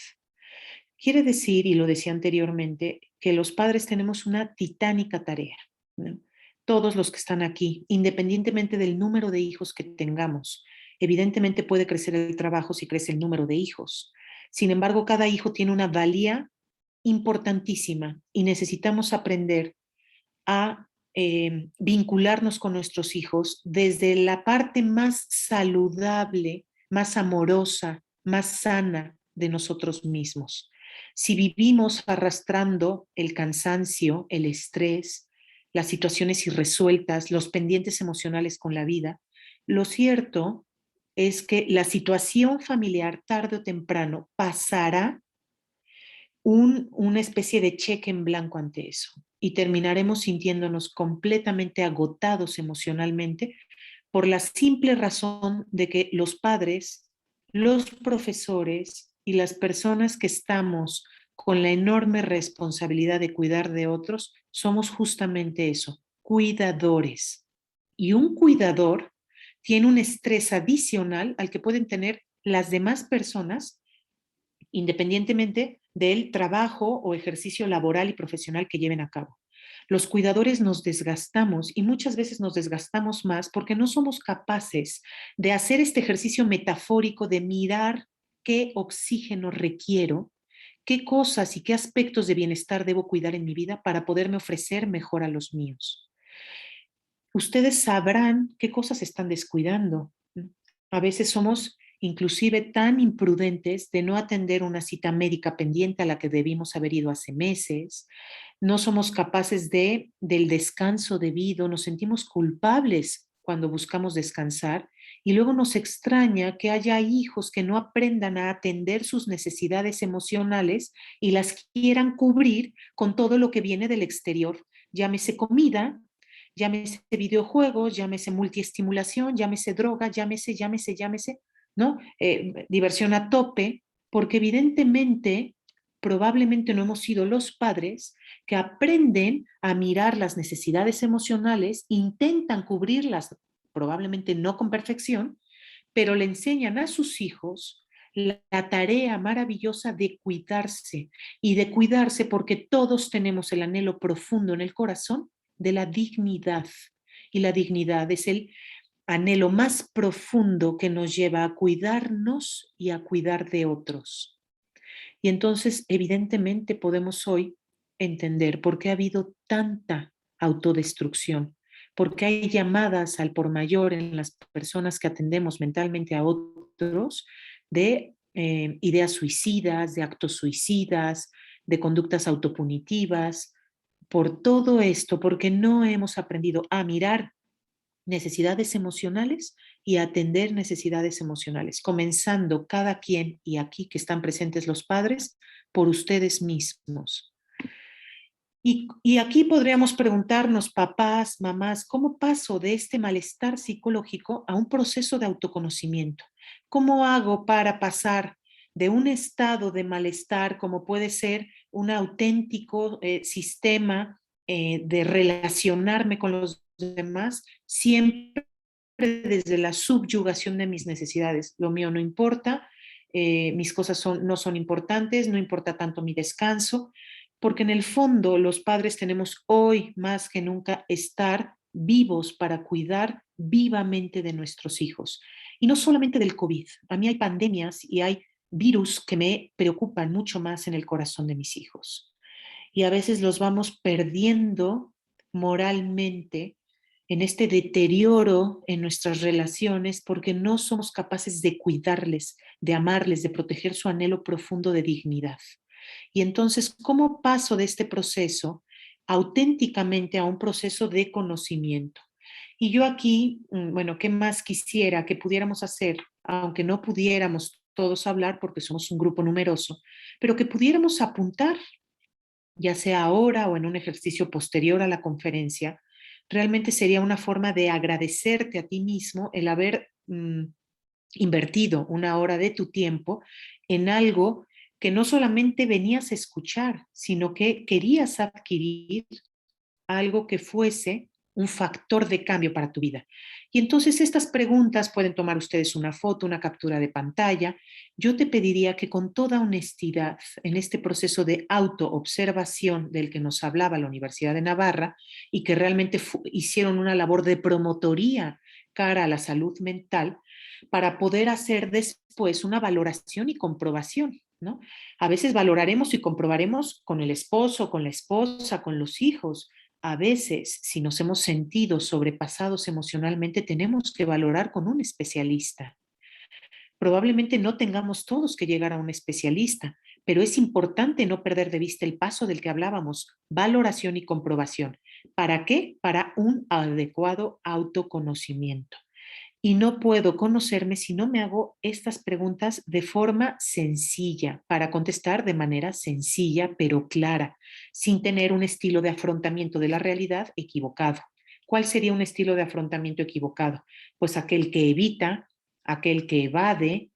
Quiere decir, y lo decía anteriormente, que los padres tenemos una titánica tarea, ¿no? Todos los que están aquí, independientemente del número de hijos que tengamos, evidentemente puede crecer el trabajo si crece el número de hijos. Sin embargo, cada hijo tiene una valía importantísima y necesitamos aprender a vincularnos con nuestros hijos desde la parte más saludable, más amorosa, más sana de nosotros mismos. Si vivimos arrastrando el cansancio, el estrés, las situaciones irresueltas, los pendientes emocionales con la vida, Lo cierto es que la situación familiar tarde o temprano pasará una especie de cheque en blanco ante eso y terminaremos sintiéndonos completamente agotados emocionalmente por la simple razón de que los padres, los profesores y las personas que estamos con la enorme responsabilidad de cuidar de otros somos justamente eso, cuidadores. Y un cuidador tiene un estrés adicional al que pueden tener las demás personas independientemente del trabajo o ejercicio laboral y profesional que lleven a cabo. Los cuidadores nos desgastamos y muchas veces nos desgastamos más porque no somos capaces de hacer este ejercicio metafórico de mirar qué oxígeno requiero, qué cosas y qué aspectos de bienestar debo cuidar en mi vida para poderme ofrecer mejor a los míos. Ustedes sabrán qué cosas están descuidando. A veces somos inclusive tan imprudentes de no atender una cita médica pendiente a la que debimos haber ido hace meses. No somos capaces del descanso debido, nos sentimos culpables cuando buscamos descansar y luego nos extraña que haya hijos que no aprendan a atender sus necesidades emocionales y las quieran cubrir con todo lo que viene del exterior, llámese comida, llámese videojuegos, llámese multiestimulación, llámese droga, llámese, ¿no? Diversión a tope, porque evidentemente, probablemente no hemos sido los padres que aprenden a mirar las necesidades emocionales, intentan cubrirlas, probablemente no con perfección, pero le enseñan a sus hijos la tarea maravillosa de cuidarse y de cuidarse porque todos tenemos el anhelo profundo en el corazón de la dignidad. Y la dignidad es el anhelo más profundo que nos lleva a cuidarnos y a cuidar de otros. Y entonces, evidentemente, podemos hoy entender por qué ha habido tanta autodestrucción, por qué hay llamadas al por mayor en las personas que atendemos mentalmente a otros de ideas suicidas, de actos suicidas, de conductas autopunitivas, por todo esto, porque no hemos aprendido a mirar necesidades emocionales y atender necesidades emocionales, comenzando cada quien, y aquí que están presentes los padres, por ustedes mismos. Y aquí podríamos preguntarnos, papás, mamás, ¿cómo paso de este malestar psicológico a un proceso de autoconocimiento? ¿Cómo hago para pasar de un estado de malestar, como puede ser un auténtico sistema de relacionarme con los demás, siempre desde la subyugación de mis necesidades? Lo mío no importa, mis cosas no son importantes, no importa tanto mi descanso, porque en el fondo los padres tenemos hoy más que nunca estar vivos para cuidar vivamente de nuestros hijos. Y no solamente del COVID. A mí hay pandemias y hay virus que me preocupan mucho más en el corazón de mis hijos. Y a veces los vamos perdiendo moralmente en este deterioro en nuestras relaciones porque no somos capaces de cuidarles, de amarles, de proteger su anhelo profundo de dignidad. Y entonces, ¿cómo paso de este proceso auténticamente a un proceso de conocimiento? Y yo aquí, bueno, ¿qué más quisiera que pudiéramos hacer, aunque no pudiéramos todos hablar porque somos un grupo numeroso, pero que pudiéramos apuntar, ya sea ahora o en un ejercicio posterior a la conferencia? Realmente sería una forma de agradecerte a ti mismo el haber invertido una hora de tu tiempo en algo que no solamente venías a escuchar, sino que querías adquirir algo que fuese un factor de cambio para tu vida. Y entonces estas preguntas pueden tomar ustedes una foto, una captura de pantalla. Yo te pediría que con toda honestidad, en este proceso de autoobservación del que nos hablaba la Universidad de Navarra y que realmente hicieron una labor de promotoría cara a la salud mental, para poder hacer después una valoración y comprobación, ¿no? A veces valoraremos y comprobaremos con el esposo, con la esposa, con los hijos. A veces, si nos hemos sentido sobrepasados emocionalmente, tenemos que valorar con un especialista. Probablemente no tengamos todos que llegar a un especialista, pero es importante no perder de vista el paso del que hablábamos, valoración y comprobación. ¿Para qué? Para un adecuado autoconocimiento. Y no puedo conocerme si no me hago estas preguntas de forma sencilla, para contestar de manera sencilla pero clara, sin tener un estilo de afrontamiento de la realidad equivocado. ¿Cuál sería un estilo de afrontamiento equivocado? Pues aquel que evita, aquel que evade,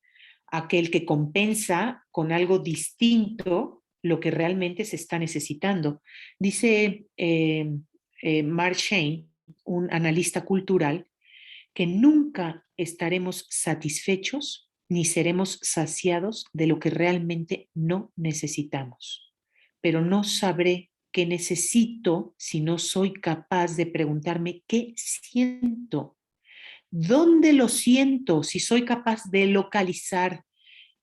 aquel que compensa con algo distinto lo que realmente se está necesitando. Dice Mark Shane, un analista cultural, que nunca estaremos satisfechos ni seremos saciados de lo que realmente no necesitamos. Pero no sabré qué necesito si no soy capaz de preguntarme qué siento, dónde lo siento, si soy capaz de localizar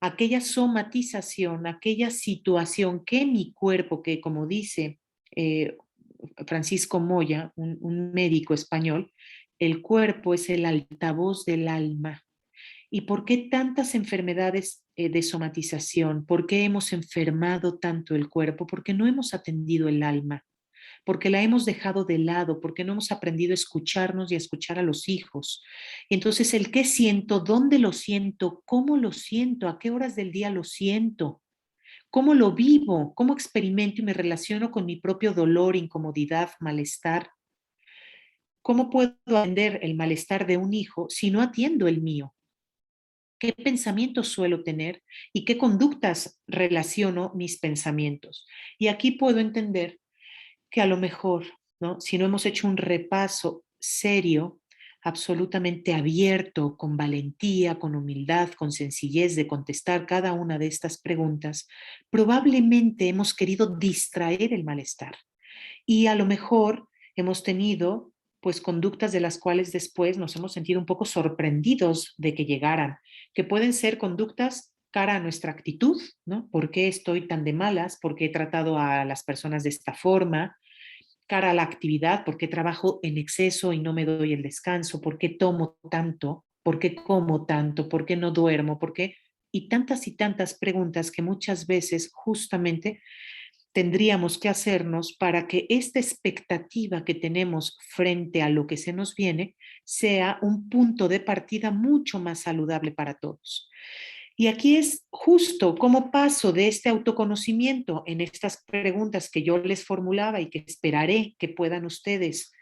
aquella somatización, aquella situación que mi cuerpo, que como dice eh, Francisco Moya, un médico español, el cuerpo es el altavoz del alma. ¿Y por qué tantas enfermedades de somatización? ¿Por qué hemos enfermado tanto el cuerpo? Porque no hemos atendido el alma, porque la hemos dejado de lado, porque no hemos aprendido a escucharnos y a escuchar a los hijos. Y entonces el qué siento, dónde lo siento, cómo lo siento, a qué horas del día lo siento, cómo lo vivo, cómo experimento y me relaciono con mi propio dolor, incomodidad, malestar. ¿Cómo puedo atender el malestar de un hijo si no atiendo el mío? ¿Qué pensamientos suelo tener y qué conductas relaciono mis pensamientos? Y aquí puedo entender que a lo mejor, ¿no? Si no hemos hecho un repaso serio, absolutamente abierto, con valentía, con humildad, con sencillez de contestar cada una de estas preguntas, probablemente hemos querido distraer el malestar y a lo mejor hemos tenido pues conductas de las cuales después nos hemos sentido un poco sorprendidos de que llegaran, que pueden ser conductas cara a nuestra actitud, ¿no? ¿Por qué estoy tan de malas? ¿Por qué he tratado a las personas de esta forma? Cara a la actividad, ¿por qué trabajo en exceso y no me doy el descanso? ¿Por qué tomo tanto? ¿Por qué como tanto? ¿Por qué no duermo? ¿Por qué? Y tantas preguntas que muchas veces justamente tendríamos que hacernos para que esta expectativa que tenemos frente a lo que se nos viene sea un punto de partida mucho más saludable para todos. Y aquí es justo cómo paso de este autoconocimiento en estas preguntas que yo les formulaba y que esperaré que puedan ustedes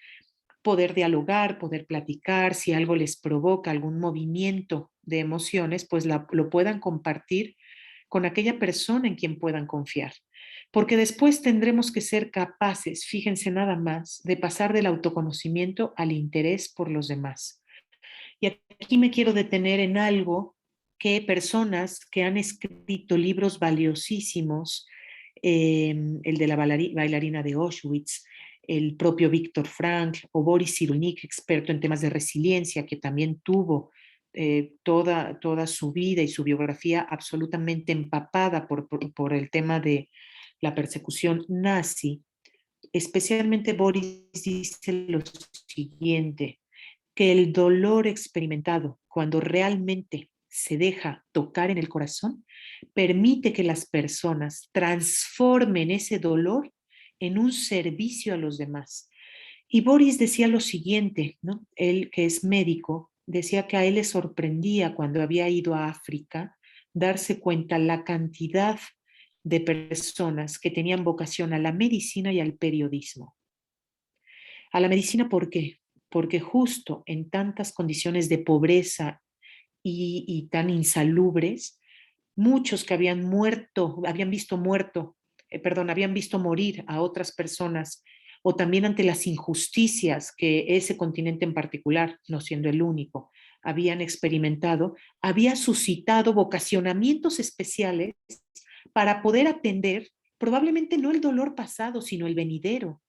poder dialogar, poder platicar, si algo les provoca algún movimiento de emociones, pues lo puedan compartir con aquella persona en quien puedan confiar. Porque después tendremos que ser capaces, fíjense nada más, de pasar del autoconocimiento al interés por los demás. Y aquí me quiero detener en algo que personas que han escrito libros valiosísimos, el de la bailarina de Auschwitz, el propio Víctor Frank o Boris Cyrulnik, experto en temas de resiliencia, que también tuvo toda su vida y su biografía absolutamente empapada por el tema de la persecución nazi. Especialmente Boris dice lo siguiente, que el dolor experimentado cuando realmente se deja tocar en el corazón permite que las personas transformen ese dolor en un servicio a los demás. Y Boris decía lo siguiente, ¿no? Él que es médico, decía que a él le sorprendía cuando había ido a África darse cuenta la cantidad de personas que tenían vocación a la medicina y al periodismo. A la medicina, ¿por qué? Porque justo en tantas condiciones de pobreza y tan insalubres, muchos que habían muerto, habían visto morir a otras personas, o también ante las injusticias que ese continente en particular, no siendo el único, habían experimentado, había suscitado vocacionamientos especiales para poder atender probablemente no el dolor pasado, sino el venidero.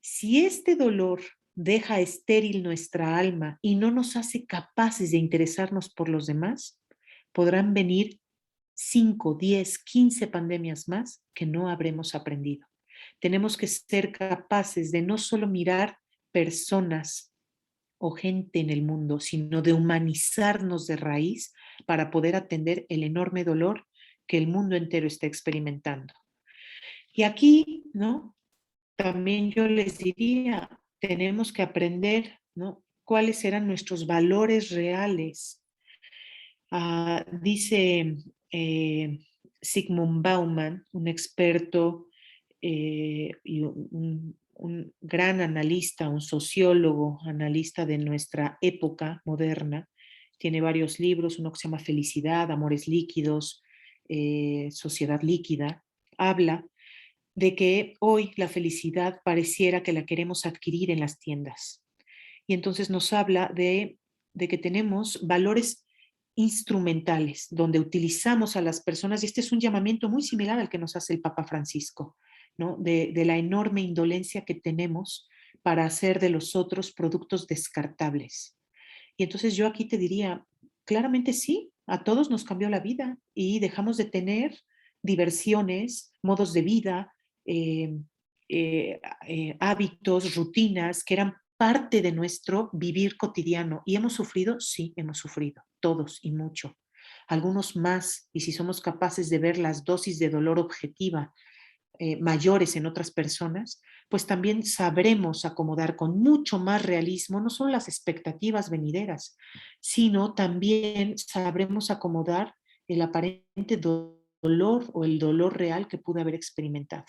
Si este dolor deja estéril nuestra alma y no nos hace capaces de interesarnos por los demás, podrán venir 5, 10, 15 pandemias más que no habremos aprendido. Tenemos que ser capaces de no solo mirar personas o gente en el mundo, sino de humanizarnos de raíz para poder atender el enorme dolor que el mundo entero está experimentando. Y aquí, ¿no? También yo les diría, tenemos que aprender, ¿no? cuáles eran nuestros valores reales. Dice Zygmunt Bauman, un experto y un gran analista, un sociólogo, analista de nuestra época moderna. Tiene varios libros, uno que se llama Felicidad, Amores líquidos, Sociedad líquida. Habla de que hoy la felicidad pareciera que la queremos adquirir en las tiendas. Y entonces nos habla de que tenemos valores instrumentales, donde utilizamos a las personas, y este es un llamamiento muy similar al que nos hace el Papa Francisco, ¿no? De la enorme indolencia que tenemos para hacer de los otros productos descartables. Y entonces yo aquí te diría, claramente sí, a todos nos cambió la vida y dejamos de tener diversiones, modos de vida, eh, hábitos, rutinas que eran parte de nuestro vivir cotidiano. ¿Y hemos sufrido? Sí, hemos sufrido, todos y mucho. Algunos más, y si somos capaces de ver las dosis de dolor objetiva mayores en otras personas, pues también sabremos acomodar con mucho más realismo no solo las expectativas venideras, sino también sabremos acomodar el aparente dolor o el dolor real que pude haber experimentado.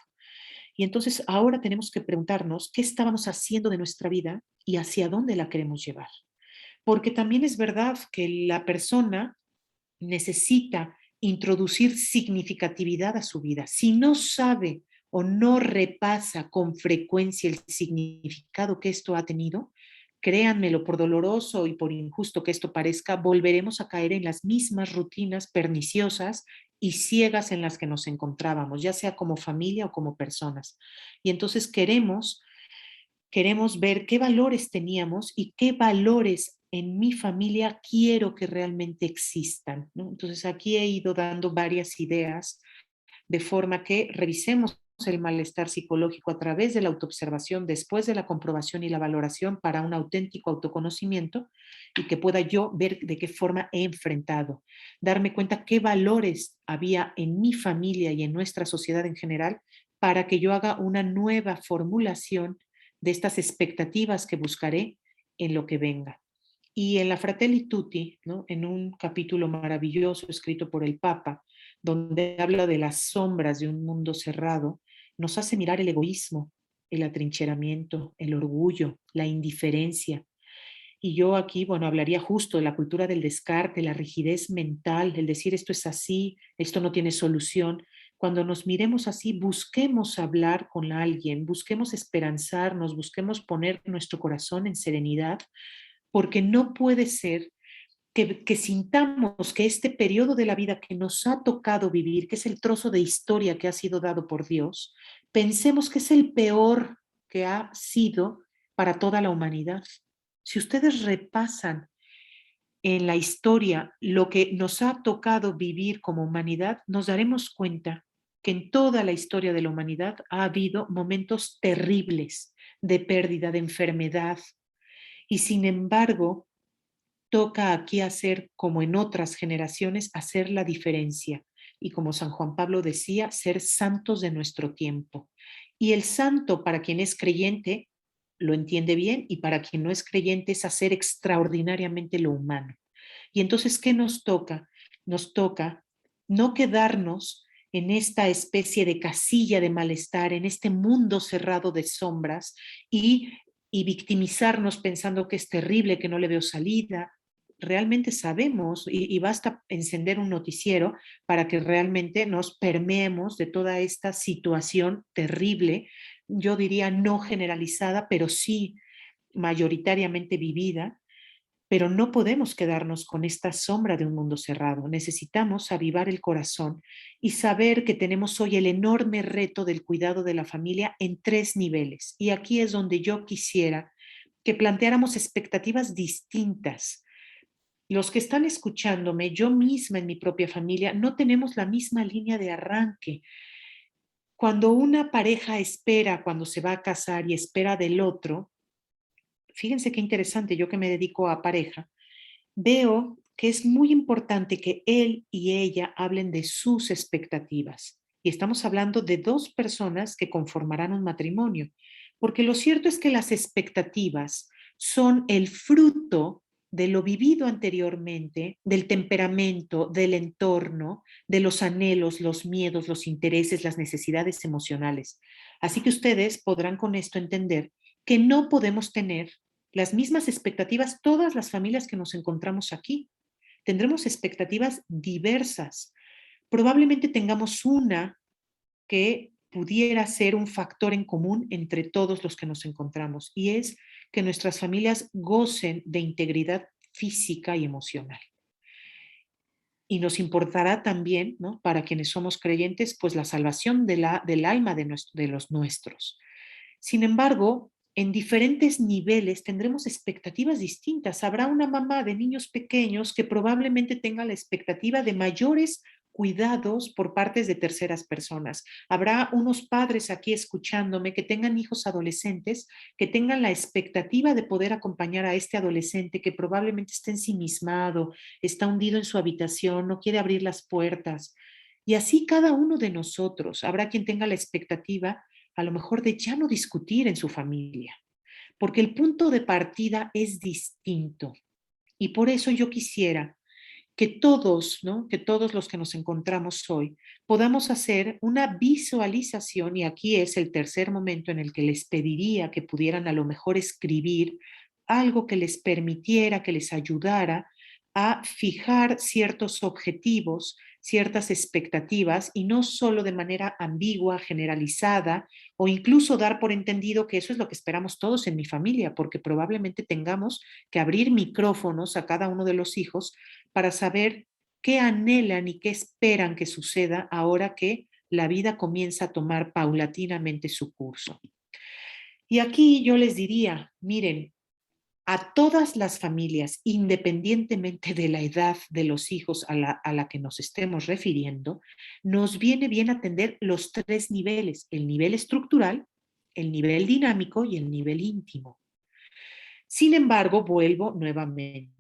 Y entonces ahora tenemos que preguntarnos qué estábamos haciendo de nuestra vida y hacia dónde la queremos llevar. Porque también es verdad que la persona necesita introducir significatividad a su vida. Si no sabe o no repasa con frecuencia el significado que esto ha tenido, créanmelo, por doloroso y por injusto que esto parezca, volveremos a caer en las mismas rutinas perniciosas y ciegas en las que nos encontrábamos, ya sea como familia o como personas. Y entonces queremos ver qué valores teníamos y qué valores en mi familia quiero que realmente existan, ¿no? Entonces aquí he ido dando varias ideas de forma que revisemos el malestar psicológico a través de la autoobservación, después de la comprobación y la valoración para un auténtico autoconocimiento y que pueda yo ver de qué forma he enfrentado, darme cuenta qué valores había en mi familia y en nuestra sociedad en general para que yo haga una nueva formulación de estas expectativas que buscaré en lo que venga. Y en la Fratelli Tutti, ¿no? En un capítulo maravilloso escrito por el Papa, donde habla de las sombras de un mundo cerrado, nos hace mirar el egoísmo, el atrincheramiento, el orgullo, la indiferencia. Y yo aquí, bueno, hablaría justo de la cultura del descarte, la rigidez mental, el decir esto es así, esto no tiene solución. Cuando nos miremos así, busquemos hablar con alguien, busquemos esperanzarnos, busquemos poner nuestro corazón en serenidad, porque no puede ser que sintamos que este periodo de la vida que nos ha tocado vivir, que es el trozo de historia que ha sido dado por Dios, pensemos que es el peor que ha sido para toda la humanidad. Si ustedes repasan en la historia lo que nos ha tocado vivir como humanidad, nos daremos cuenta que en toda la historia de la humanidad ha habido momentos terribles de pérdida, de enfermedad, y sin embargo, toca aquí hacer, como en otras generaciones, hacer la diferencia. Y como San Juan Pablo decía, ser santos de nuestro tiempo. Y el santo, para quien es creyente, lo entiende bien, y para quien no es creyente es hacer extraordinariamente lo humano. Y entonces, ¿qué nos toca? Nos toca no quedarnos en esta especie de casilla de malestar, en este mundo cerrado de sombras y victimizarnos pensando que es terrible, que no le veo salida. Realmente sabemos y basta encender un noticiero para que realmente nos permeemos de toda esta situación terrible, yo diría no generalizada, pero sí mayoritariamente vivida, pero no podemos quedarnos con esta sombra de un mundo cerrado. Necesitamos avivar el corazón y saber que tenemos hoy el enorme reto del cuidado de la familia en tres niveles. Y aquí es donde yo quisiera que planteáramos expectativas distintas. Los que están escuchándome, yo misma en mi propia familia, no tenemos la misma línea de arranque. Cuando una pareja espera, cuando se va a casar y espera del otro, fíjense qué interesante, yo que me dedico a pareja, veo que es muy importante que él y ella hablen de sus expectativas. Y estamos hablando de dos personas que conformarán un matrimonio, porque lo cierto es que las expectativas son el fruto de lo vivido anteriormente, del temperamento, del entorno, de los anhelos, los miedos, los intereses, las necesidades emocionales. Así que ustedes podrán con esto entender que no podemos tener las mismas expectativas todas las familias que nos encontramos aquí. Tendremos expectativas diversas. Probablemente tengamos una que pudiera ser un factor en común entre todos los que nos encontramos, y es que nuestras familias gocen de integridad física y emocional. Y nos importará también, ¿no?, para quienes somos creyentes, pues la salvación del alma de los nuestros. Sin embargo, en diferentes niveles tendremos expectativas distintas. Habrá una mamá de niños pequeños que probablemente tenga la expectativa de mayores cuidados por partes de terceras personas. Habrá unos padres aquí escuchándome que tengan hijos adolescentes, que tengan la expectativa de poder acompañar a este adolescente que probablemente está ensimismado, está hundido en su habitación, no quiere abrir las puertas. Y así cada uno de nosotros. Habrá quien tenga la expectativa a lo mejor de ya no discutir en su familia, porque el punto de partida es distinto. Y por eso yo quisiera que todos, ¿no?, que todos los que nos encontramos hoy podamos hacer una visualización, y aquí es el tercer momento en el que les pediría que pudieran a lo mejor escribir algo que les permitiera, que les ayudara a fijar ciertos objetivos, ciertas expectativas, y no solo de manera ambigua, generalizada, o incluso dar por entendido que eso es lo que esperamos todos en mi familia, porque probablemente tengamos que abrir micrófonos a cada uno de los hijos para saber qué anhelan y qué esperan que suceda ahora que la vida comienza a tomar paulatinamente su curso. Y aquí yo les diría, miren, a todas las familias, independientemente de la edad de los hijos a la que nos estemos refiriendo, nos viene bien atender los tres niveles: el nivel estructural, el nivel dinámico y el nivel íntimo. Sin embargo, vuelvo nuevamente.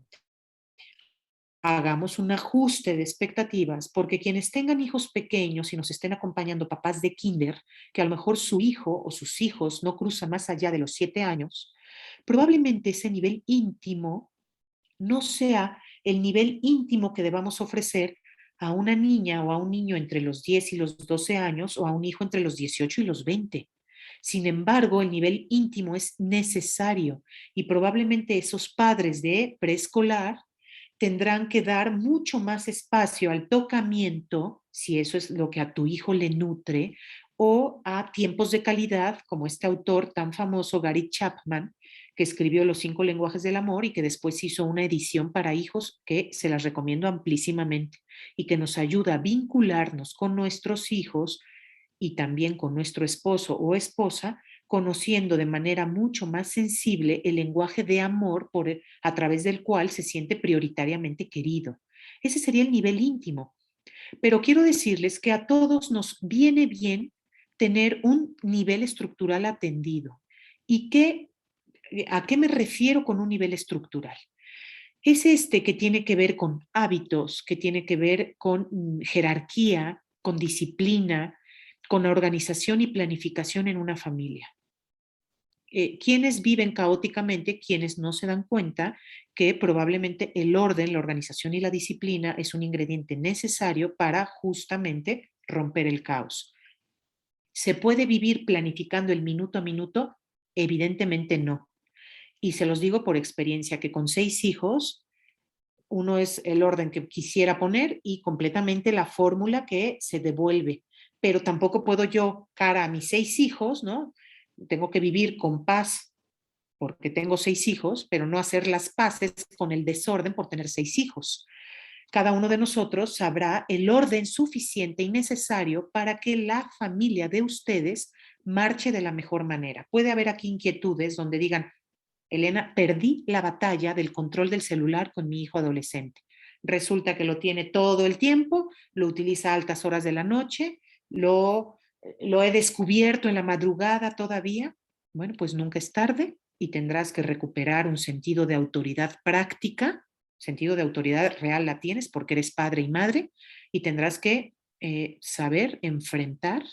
Hagamos un ajuste de expectativas, porque quienes tengan hijos pequeños y nos estén acompañando papás de kinder, que a lo mejor su hijo o sus hijos no cruzan más allá de los 7 años, probablemente ese nivel íntimo no sea el nivel íntimo que debamos ofrecer a una niña o a un niño entre los 10 y los 12 años, o a un hijo entre los 18 y los 20. Sin embargo, el nivel íntimo es necesario, y probablemente esos padres de preescolar tendrán que dar mucho más espacio al tocamiento, si eso es lo que a tu hijo le nutre, o a tiempos de calidad, como este autor tan famoso, Gary Chapman, que escribió Los 5 lenguajes del amor y que después hizo una edición para hijos que se las recomiendo amplísimamente, y que nos ayuda a vincularnos con nuestros hijos y también con nuestro esposo o esposa, conociendo de manera mucho más sensible el lenguaje de amor a través del cual se siente prioritariamente querido. Ese sería el nivel íntimo. Pero quiero decirles que a todos nos viene bien tener un nivel estructural atendido. ¿Y a qué me refiero con un nivel estructural? Es este que tiene que ver con hábitos, que tiene que ver con jerarquía, con disciplina, con la organización y planificación en una familia. Quienes viven caóticamente, quienes no se dan cuenta que probablemente el orden, la organización y la disciplina es un ingrediente necesario para justamente romper el caos. ¿Se puede vivir planificando el minuto a minuto? Evidentemente no. Y se los digo por experiencia, que con 6 hijos, uno es el orden que quisiera poner y completamente la fórmula que se devuelve. Pero tampoco puedo yo, cara a mis 6 hijos, ¿no? Tengo que vivir con paz porque tengo 6 hijos, pero no hacer las paces con el desorden por tener 6 hijos. Cada uno de nosotros sabrá el orden suficiente y necesario para que la familia de ustedes marche de la mejor manera. Puede haber aquí inquietudes donde digan: Elena, perdí la batalla del control del celular con mi hijo adolescente. Resulta que lo tiene todo el tiempo, lo utiliza a altas horas de la noche, lo he descubierto en la madrugada todavía. Bueno, pues nunca es tarde y tendrás que recuperar un sentido de autoridad práctica. Sentido de autoridad real la tienes porque eres padre y madre, y tendrás que saber enfrentar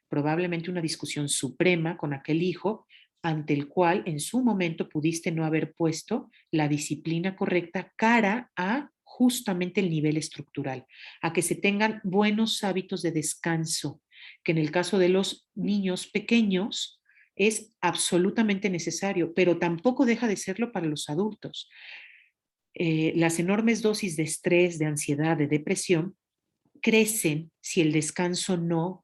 probablemente una discusión suprema con aquel hijo ante el cual en su momento pudiste no haber puesto la disciplina correcta cara a justamente el nivel estructural, a que se tengan buenos hábitos de descanso, que en el caso de los niños pequeños es absolutamente necesario, pero tampoco deja de serlo para los adultos. Las enormes dosis de estrés, de ansiedad, de depresión, crecen si el descanso no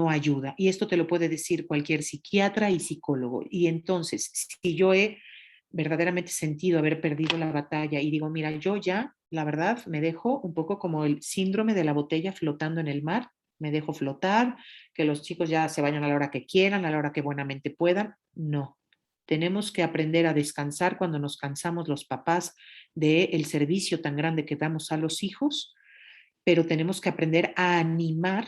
ayuda. Y esto te lo puede decir cualquier psiquiatra y psicólogo. Y entonces, si yo he verdaderamente sentido haber perdido la batalla y digo, mira, yo ya, la verdad, me dejo un poco como el síndrome de la botella flotando en el mar, me dejo flotar, que los chicos ya se vayan a la hora que quieran, a la hora que buenamente puedan. No. Tenemos que aprender a descansar cuando nos cansamos los papás del servicio tan grande que damos a los hijos, pero tenemos que aprender a animar,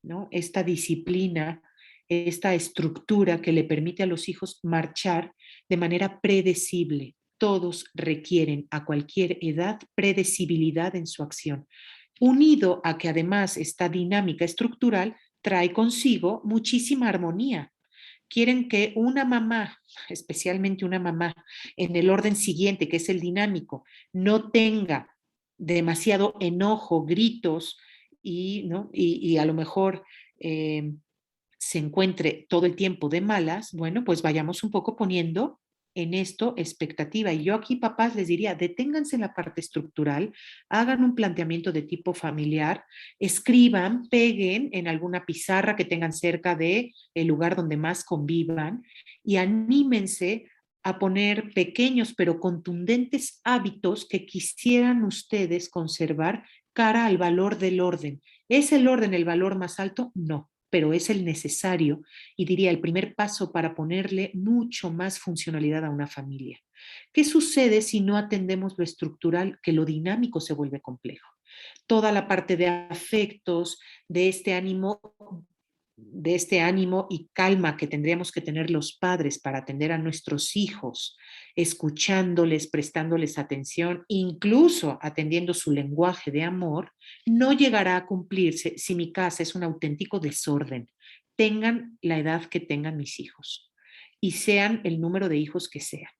¿no?, esta disciplina, esta estructura que le permite a los hijos marchar de manera predecible. Todos requieren a cualquier edad predecibilidad en su acción, unido a que además esta dinámica estructural trae consigo muchísima armonía. Quieren que una mamá, especialmente una mamá, en el orden siguiente, que es el dinámico, no tenga demasiado enojo, gritos ¿no? y a lo mejor se encuentre todo el tiempo de malas. Bueno, pues vayamos un poco poniendo en esto expectativa. Y yo aquí, papás, les diría, deténganse en la parte estructural, hagan un planteamiento de tipo familiar, escriban, peguen en alguna pizarra que tengan cerca de el lugar donde más convivan y anímense a poner pequeños pero contundentes hábitos que quisieran ustedes conservar cara al valor del orden. ¿Es el orden el valor más alto? No, pero es el necesario y diría el primer paso para ponerle mucho más funcionalidad a una familia. ¿Qué sucede si no atendemos lo estructural, que lo dinámico se vuelve complejo? Toda la parte de afectos, de este ánimo y calma que tendríamos que tener los padres para atender a nuestros hijos, escuchándoles, prestándoles atención, incluso atendiendo su lenguaje de amor, no llegará a cumplirse si mi casa es un auténtico desorden. Tengan la edad que tengan mis hijos y sean el número de hijos que sean.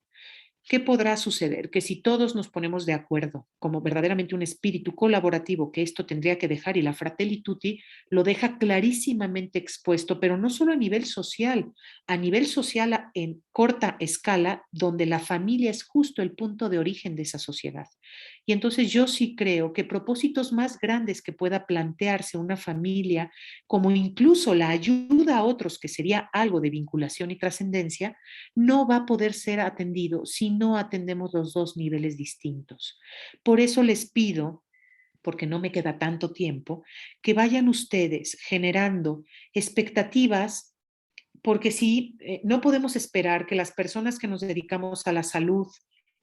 ¿Qué podrá suceder? Que si todos nos ponemos de acuerdo como verdaderamente un espíritu colaborativo que esto tendría que dejar, y la Fratelli Tutti lo deja clarísimamente expuesto, pero no solo a nivel social en corta escala, donde la familia es justo el punto de origen de esa sociedad. Y entonces yo sí creo que propósitos más grandes que pueda plantearse una familia, como incluso la ayuda a otros, que sería algo de vinculación y trascendencia, no va a poder ser atendido si no atendemos los dos niveles distintos. Por eso les pido, porque no me queda tanto tiempo, que vayan ustedes generando expectativas, porque sí, no podemos esperar que las personas que nos dedicamos a la salud,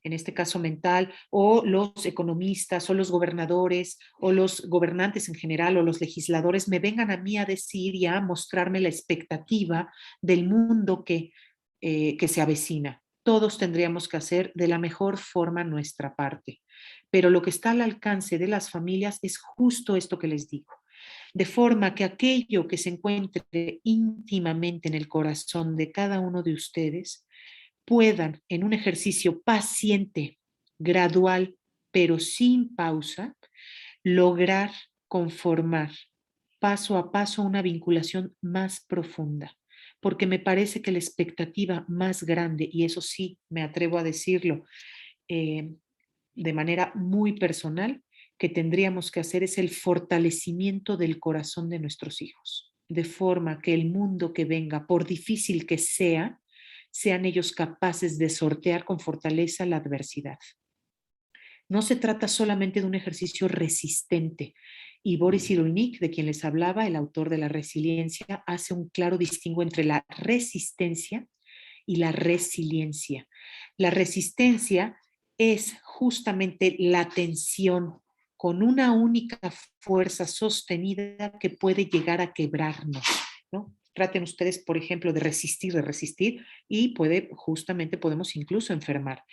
en este caso mental, o los economistas, o los gobernadores, o los gobernantes en general, o los legisladores, me vengan a mí a decir y a mostrarme la expectativa del mundo que se avecina. Todos tendríamos que hacer de la mejor forma nuestra parte. Pero lo que está al alcance de las familias es justo esto que les digo. De forma que aquello que se encuentre íntimamente en el corazón de cada uno de ustedes puedan, en un ejercicio paciente, gradual, pero sin pausa, lograr conformar paso a paso una vinculación más profunda, porque me parece que la expectativa más grande, y eso sí me atrevo a decirlo eh, de manera muy personal, que tendríamos que hacer es el fortalecimiento del corazón de nuestros hijos, de forma que el mundo que venga, por difícil que sea, sean ellos capaces de sortear con fortaleza la adversidad. No se trata solamente de un ejercicio resistente. Y Boris Cyrulnik, de quien les hablaba, el autor de La Resiliencia, hace un claro distingo entre la resistencia y la resiliencia. La resistencia es justamente la tensión con una única fuerza sostenida que puede llegar a quebrarnos, ¿no? Traten ustedes, por ejemplo, de resistir, y justamente podemos incluso enfermar.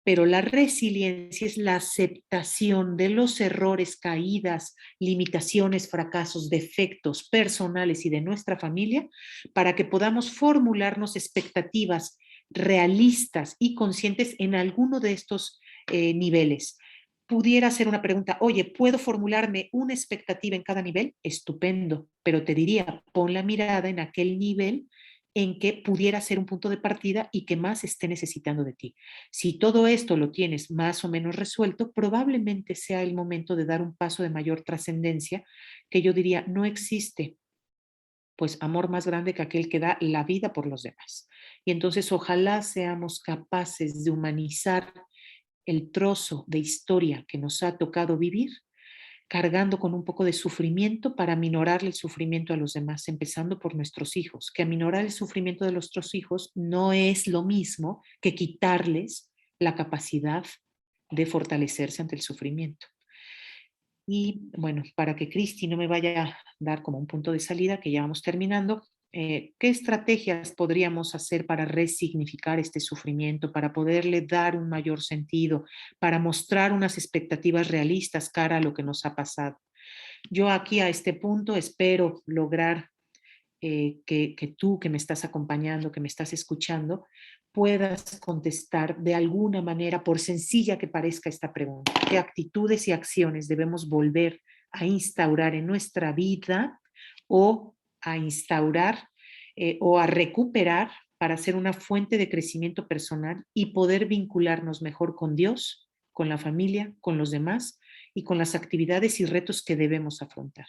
pero la resiliencia es la aceptación de los errores, caídas, limitaciones, fracasos, defectos personales y de nuestra familia para que podamos formularnos expectativas realistas y conscientes en alguno de estos niveles. Pudiera ser una pregunta, oye, ¿puedo formularme una expectativa en cada nivel? Estupendo, pero te diría, pon la mirada en aquel nivel en que pudiera ser un punto de partida y que más esté necesitando de ti. Si todo esto lo tienes más o menos resuelto, probablemente sea el momento de dar un paso de mayor trascendencia, que yo diría, no existe pues amor más grande que aquel que da la vida por los demás. Y entonces ojalá seamos capaces de humanizar el trozo de historia que nos ha tocado vivir, cargando con un poco de sufrimiento para aminorar el sufrimiento a los demás, empezando por nuestros hijos, que aminorar el sufrimiento de nuestros hijos no es lo mismo que quitarles la capacidad de fortalecerse ante el sufrimiento. Y bueno, para que Cristi no me vaya a dar como un punto de salida, que ya vamos terminando, ¿qué estrategias podríamos hacer para resignificar este sufrimiento, para poderle dar un mayor sentido, para mostrar unas expectativas realistas cara a lo que nos ha pasado? Yo aquí a este punto espero lograr que tú que me estás acompañando, que me estás escuchando, puedas contestar de alguna manera, por sencilla que parezca esta pregunta. ¿Qué actitudes y acciones debemos volver a instaurar en nuestra vida o a instaurar o a recuperar para ser una fuente de crecimiento personal y poder vincularnos mejor con Dios, con la familia, con los demás y con las actividades y retos que debemos afrontar?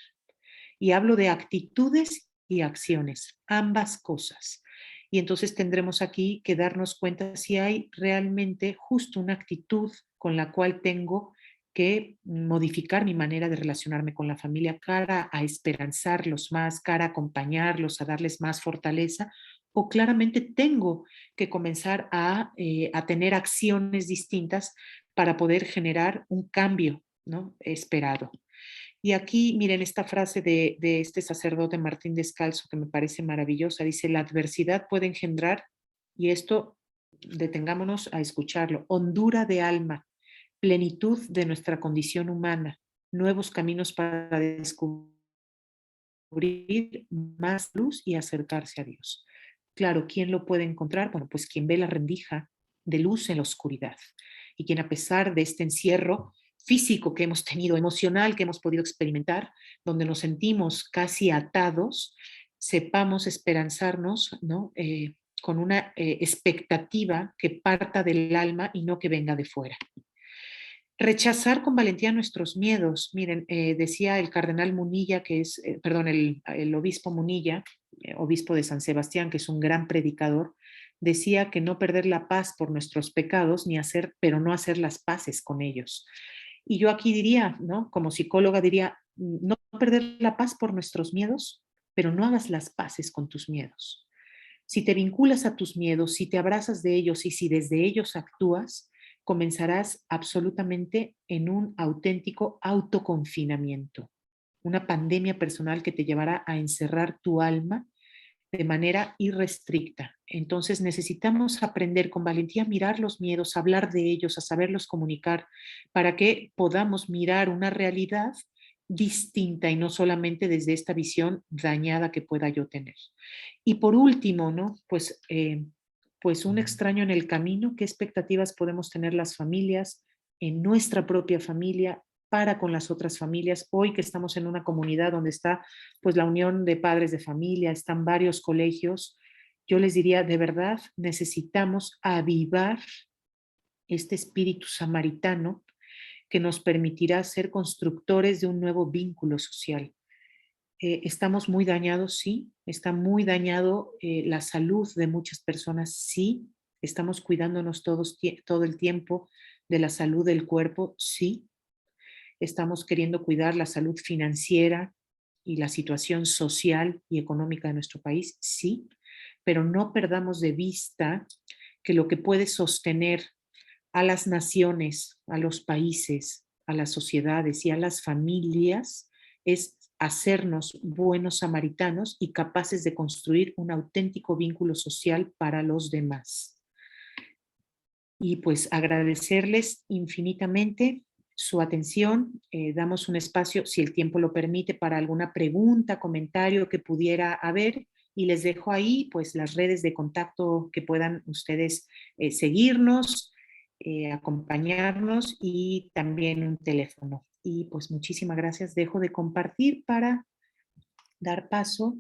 Y hablo de actitudes y acciones, ambas cosas. Y entonces tendremos aquí que darnos cuenta si hay realmente justo una actitud con la cual tengo que modificar mi manera de relacionarme con la familia cara a esperanzarlos más, cara a acompañarlos, a darles más fortaleza, o claramente tengo que comenzar a tener acciones distintas para poder generar un cambio, ¿no?, esperado. Y aquí, miren esta frase de este sacerdote Martín Descalzo que me parece maravillosa. Dice, la adversidad puede engendrar, y esto detengámonos a escucharlo, hondura de alma, plenitud de nuestra condición humana, nuevos caminos para descubrir más luz y acercarse a Dios. Claro, ¿quién lo puede encontrar? Bueno, pues quien ve la rendija de luz en la oscuridad y quien a pesar de este encierro físico que hemos tenido, emocional que hemos podido experimentar, donde nos sentimos casi atados, sepamos esperanzarnos, ¿no? Con una expectativa que parta del alma y no que venga de fuera. Rechazar con valentía nuestros miedos. Miren, decía el cardenal Munilla, que es, perdón, el obispo Munilla, obispo de San Sebastián, que es un gran predicador, decía que no perder la paz por nuestros pecados, pero no hacer las paces con ellos. Y yo aquí diría, ¿no? Como psicóloga diría, no perder la paz por nuestros miedos, pero no hagas las paces con tus miedos. Si te vinculas a tus miedos, si te abrazas de ellos y si desde ellos actúas, comenzarás absolutamente en un auténtico autoconfinamiento, una pandemia personal que te llevará a encerrar tu alma de manera irrestricta. Entonces necesitamos aprender con valentía a mirar los miedos, a hablar de ellos, a saberlos comunicar, para que podamos mirar una realidad distinta y no solamente desde esta visión dañada que pueda yo tener. Y por último, ¿no? Pues un extraño en el camino, ¿qué expectativas podemos tener las familias en nuestra propia familia para con las otras familias? Hoy que estamos en una comunidad donde está pues la unión de padres de familia, están varios colegios, yo les diría, de verdad, necesitamos avivar este espíritu samaritano que nos permitirá ser constructores de un nuevo vínculo social. Estamos muy dañados, sí, está muy dañado la salud de muchas personas, sí, estamos cuidándonos todo el tiempo de la salud del cuerpo, sí, estamos queriendo cuidar la salud financiera y la situación social y económica de nuestro país, sí, pero no perdamos de vista que lo que puede sostener a las naciones, a los países, a las sociedades y a las familias es hacernos buenos samaritanos y capaces de construir un auténtico vínculo social para los demás. Y pues agradecerles infinitamente su atención. Damos un espacio, si el tiempo lo permite, para alguna pregunta, comentario que pudiera haber. Y les dejo ahí pues las redes de contacto que puedan ustedes seguirnos, acompañarnos y también un teléfono. Y pues muchísimas gracias. Dejo de compartir para dar paso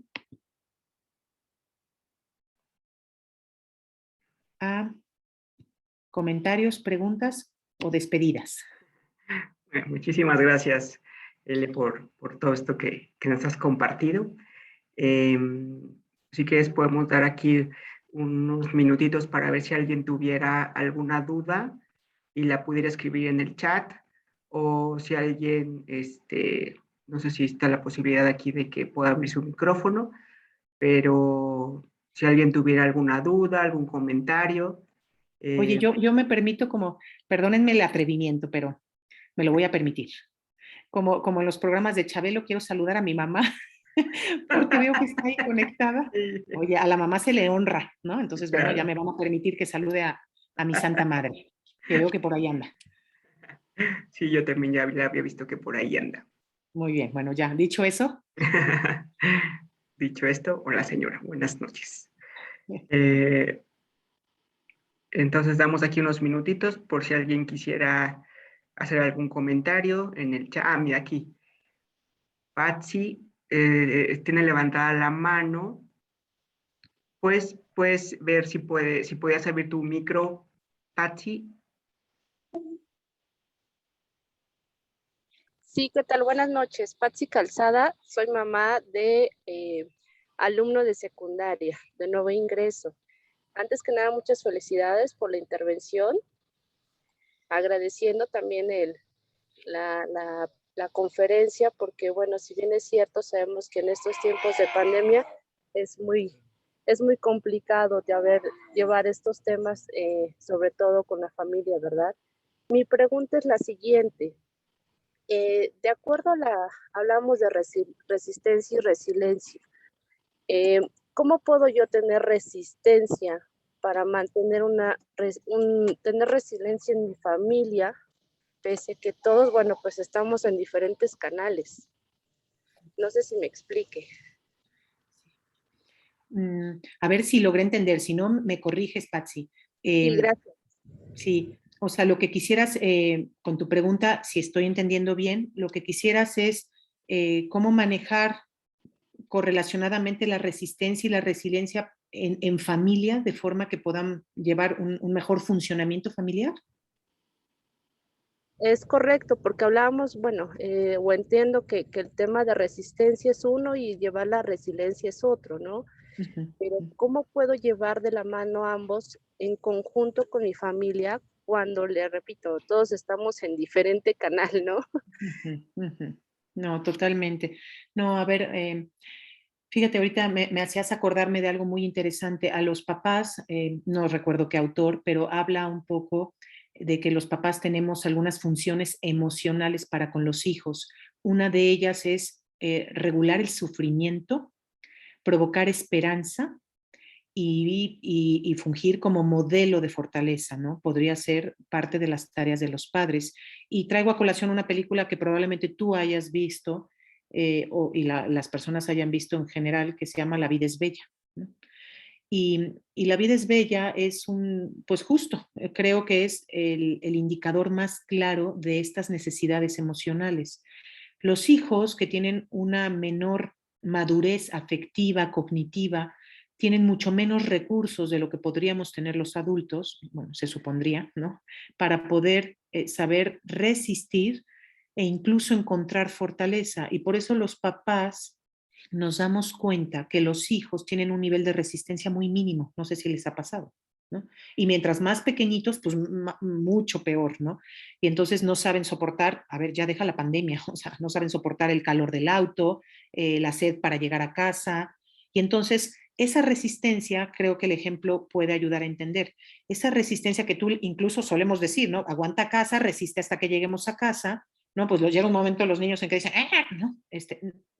a comentarios, preguntas o despedidas. Muchísimas gracias, Ele, por todo esto que nos has compartido. Si quieres, podemos dar aquí unos minutitos para ver si alguien tuviera alguna duda y la pudiera escribir en el chat, o si alguien, no sé si está la posibilidad aquí de que pueda abrir su micrófono, pero si alguien tuviera alguna duda, algún comentario. Oye, yo me permito como, perdónenme el atrevimiento, pero me lo voy a permitir. Como en los programas de Chabelo, quiero saludar a mi mamá porque veo que está ahí conectada. Oye, a la mamá se le honra, ¿no? Entonces, bueno, ya me van a permitir que salude a mi Santa Madre, que veo que por ahí anda. Sí, yo también ya había visto que por ahí anda. Muy bien, bueno, ya dicho eso. Dicho esto, hola señora, buenas noches. Bien. Entonces damos aquí unos minutitos por si alguien quisiera hacer algún comentario en el chat. Ah, mira aquí. Patsy tiene levantada la mano. Pues puedes ver si puedes abrir tu micro, Patsy. Sí, ¿qué tal? Buenas noches. Patsy Calzada, soy mamá de alumno de secundaria, de nuevo ingreso. Antes que nada, muchas felicidades por la intervención, agradeciendo también la conferencia, porque bueno, si bien es cierto, sabemos que en estos tiempos de pandemia es muy complicado llevar estos temas, sobre todo con la familia, ¿verdad? Mi pregunta es la siguiente. De acuerdo hablamos de resistencia y resiliencia. ¿Cómo puedo yo tener resistencia para mantener tener resiliencia en mi familia, pese que todos, bueno, pues estamos en diferentes canales? No sé si me explique. A ver si logré entender, si no me corriges, Patsy. Sí, gracias. Sí, o sea, lo que quisieras, con tu pregunta, si estoy entendiendo bien, lo que quisieras es cómo manejar correlacionadamente la resistencia y la resiliencia en familia, de forma que puedan llevar un mejor funcionamiento familiar. Es correcto, porque hablábamos, bueno, o entiendo que el tema de resistencia es uno y llevar la resiliencia es otro, ¿no? Pero ¿cómo puedo llevar de la mano ambos en conjunto con mi familia cuando, le repito, todos estamos en diferente canal, ¿no? No, totalmente. No, a ver, fíjate, ahorita me hacías acordarme de algo muy interesante. A los papás, no recuerdo qué autor, pero habla un poco de que los papás tenemos algunas funciones emocionales para con los hijos. Una de ellas es regular el sufrimiento, provocar esperanza y fungir como modelo de fortaleza, ¿no? Podría ser parte de las tareas de los padres. Y traigo a colación una película que probablemente tú hayas visto las personas hayan visto en general, que se llama La vida es bella, ¿no? Y La vida es bella es pues justo, creo que es el indicador más claro de estas necesidades emocionales. Los hijos que tienen una menor madurez afectiva, cognitiva, tienen mucho menos recursos de lo que podríamos tener los adultos, bueno, se supondría, ¿no? Para poder saber resistir e incluso encontrar fortaleza. Y por eso los papás nos damos cuenta que los hijos tienen un nivel de resistencia muy mínimo. No sé si les ha pasado, ¿no? Y mientras más pequeñitos, pues mucho peor, ¿no? Y entonces no saben soportar, a ver, ya deja la pandemia, o sea, no saben soportar el calor del auto, la sed para llegar a casa. Y entonces esa resistencia, creo que el ejemplo puede ayudar a entender. Esa resistencia que tú incluso solemos decir, ¿no? Aguanta casa, resiste hasta que lleguemos a casa, ¿no? Pues llega un momento los niños en que dicen, ¿no?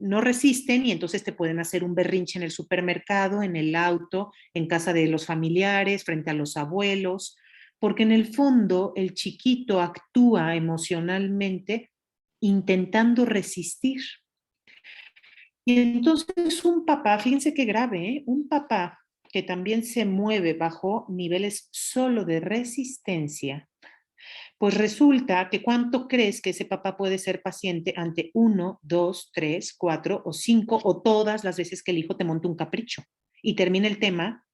No resisten y entonces te pueden hacer un berrinche en el supermercado, en el auto, en casa de los familiares, frente a los abuelos, porque en el fondo el chiquito actúa emocionalmente intentando resistir. Y entonces un papá, fíjense qué grave, ¿eh? Un papá que también se mueve bajo niveles solo de resistencia, pues resulta que ¿cuánto crees que ese papá puede ser paciente ante 1, 2, 3, 4 o 5 o todas las veces que el hijo te monta un capricho? Y termina el tema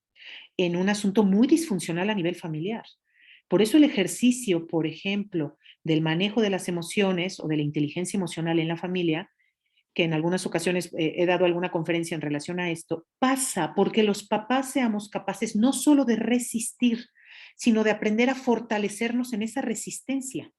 en un asunto muy disfuncional a nivel familiar. Por eso el ejercicio, por ejemplo, del manejo de las emociones o de la inteligencia emocional en la familia, que en algunas ocasiones he dado alguna conferencia en relación a esto, pasa porque los papás seamos capaces no solo de resistir, sino de aprender a fortalecernos en esa resistencia.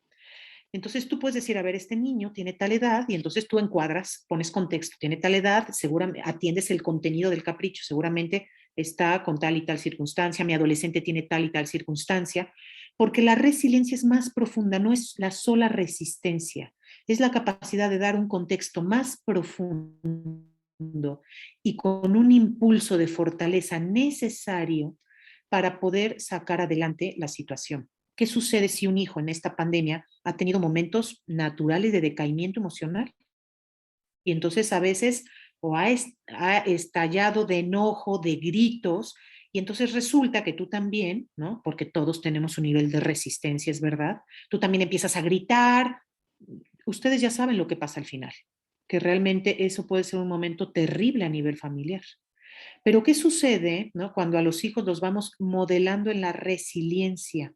Entonces tú puedes decir, a ver, este niño tiene tal edad, y entonces tú encuadras, pones contexto, tiene tal edad, seguramente atiendes el contenido del capricho, seguramente está con tal y tal circunstancia, mi adolescente tiene tal y tal circunstancia, porque la resiliencia es más profunda, no es la sola resistencia, es la capacidad de dar un contexto más profundo y con un impulso de fortaleza necesario para poder sacar adelante la situación. ¿Qué sucede si un hijo en esta pandemia ha tenido momentos naturales de decaimiento emocional? Y entonces a veces o ha estallado de enojo, de gritos, y entonces resulta que tú también, ¿no? Porque todos tenemos un nivel de resistencia, es verdad, tú también empiezas a gritar. Ustedes ya saben lo que pasa al final, que realmente eso puede ser un momento terrible a nivel familiar. Pero ¿qué sucede, ¿no? Cuando a los hijos los vamos modelando en la resiliencia?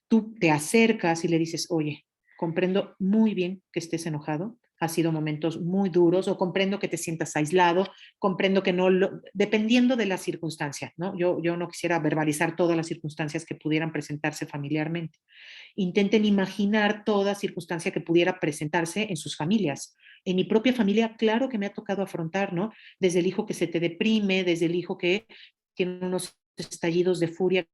Tú te acercas y le dices, oye, comprendo muy bien que estés enojado, ha sido momentos muy duros, o comprendo que te sientas aislado, comprendo que no, dependiendo de la circunstancia, ¿no? Yo no quisiera verbalizar todas las circunstancias que pudieran presentarse familiarmente. Intenten imaginar toda circunstancia que pudiera presentarse en sus familias. En mi propia familia, claro que me ha tocado afrontar, ¿no? Desde el hijo que se te deprime, desde el hijo que tiene unos estallidos de furia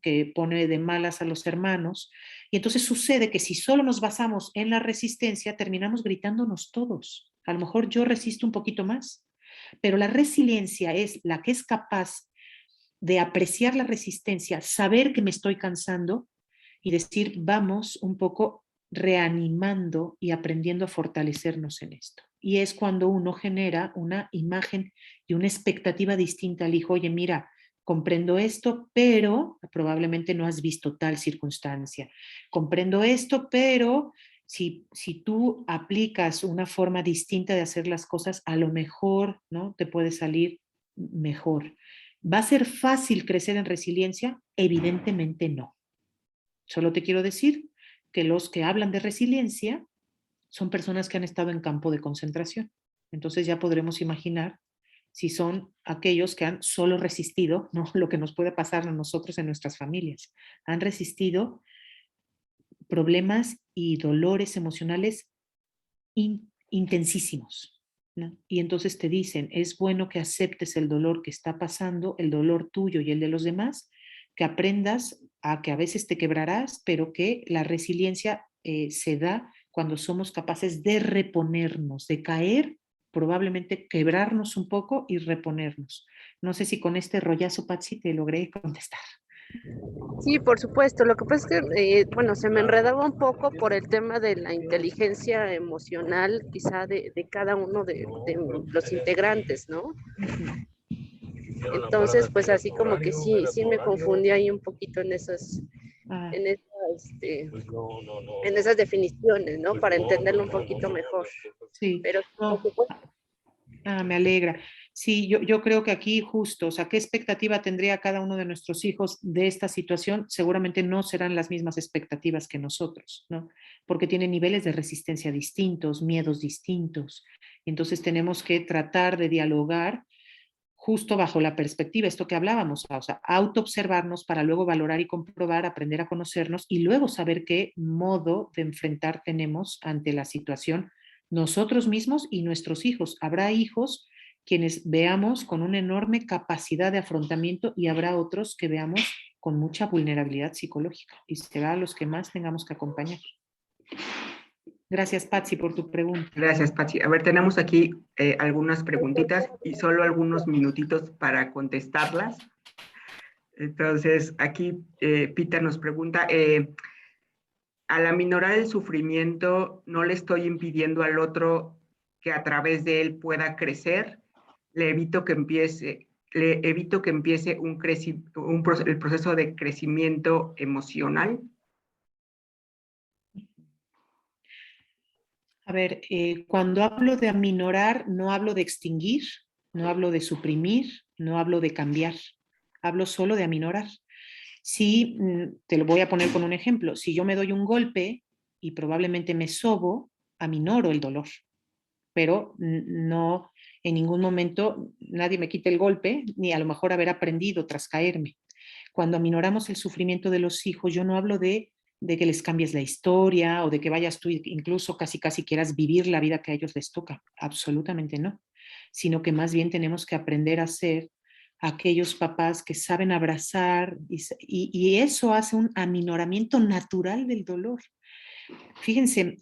que pone de malas a los hermanos. Y entonces sucede que si solo nos basamos en la resistencia, terminamos gritándonos todos. A lo mejor yo resisto un poquito más, pero la resiliencia es la que es capaz de apreciar la resistencia, saber que me estoy cansando y decir, vamos un poco reanimando y aprendiendo a fortalecernos en esto. Y es cuando uno genera una imagen y una expectativa distinta al hijo, oye, mira, comprendo esto, pero probablemente no has visto tal circunstancia. Comprendo esto, pero si tú aplicas una forma distinta de hacer las cosas, a lo mejor, ¿no? Te puede salir mejor. ¿Va a ser fácil crecer en resiliencia? Evidentemente no. Solo te quiero decir que los que hablan de resiliencia son personas que han estado en campo de concentración. Entonces ya podremos imaginar si son aquellos que han solo resistido, ¿no? Lo que nos puede pasar a nosotros en nuestras familias. Han resistido problemas y dolores emocionales intensísimos, ¿no? Y entonces te dicen, es bueno que aceptes el dolor que está pasando, el dolor tuyo y el de los demás, que aprendas a que a veces te quebrarás, pero que la resiliencia se da cuando somos capaces de reponernos, de caer, probablemente quebrarnos un poco y reponernos. No sé si con este rollazo, Patsy, te logré contestar. Sí, por supuesto. Lo que pasa es que, bueno, se me enredaba un poco por el tema de la inteligencia emocional, quizá de cada uno de los integrantes, ¿no? Entonces, pues así como que sí me confundí ahí un poquito en esas, en en esas definiciones, ¿no? Para entenderlo un poquito mejor. Sí, Pero por no, supuesto, me alegra. Sí, yo creo que aquí justo, o sea, ¿qué expectativa tendría cada uno de nuestros hijos de esta situación? Seguramente no serán las mismas expectativas que nosotros, ¿no? Porque tienen niveles de resistencia distintos, miedos distintos. Entonces tenemos que tratar de dialogar justo bajo la perspectiva, esto que hablábamos, o sea, autoobservarnos para luego valorar y comprobar, aprender a conocernos y luego saber qué modo de enfrentar tenemos ante la situación nosotros mismos y nuestros hijos. Habrá hijos quienes veamos con una enorme capacidad de afrontamiento y habrá otros que veamos con mucha vulnerabilidad psicológica y será a los que más tengamos que acompañar. Gracias, Patsy, por tu pregunta. Gracias, Patsy. A ver, tenemos aquí algunas preguntitas y solo algunos minutitos para contestarlas. Entonces, aquí Pita nos pregunta, al aminorar el sufrimiento, ¿no le estoy impidiendo al otro que a través de él pueda crecer? Le evito que empiece el proceso de crecimiento emocional. A ver, cuando hablo de aminorar, no hablo de extinguir, no hablo de suprimir, no hablo de cambiar, hablo solo de aminorar. Si, te lo voy a poner con un ejemplo, si yo me doy un golpe y probablemente me sobo, aminoro el dolor, pero no en ningún momento nadie me quite el golpe, ni a lo mejor haber aprendido tras caerme. Cuando aminoramos el sufrimiento de los hijos, yo no hablo de que les cambies la historia o de que vayas tú incluso casi quieras vivir la vida que a ellos les toca. Absolutamente no. Sino que más bien tenemos que aprender a ser aquellos papás que saben abrazar y eso hace un aminoramiento natural del dolor. Fíjense,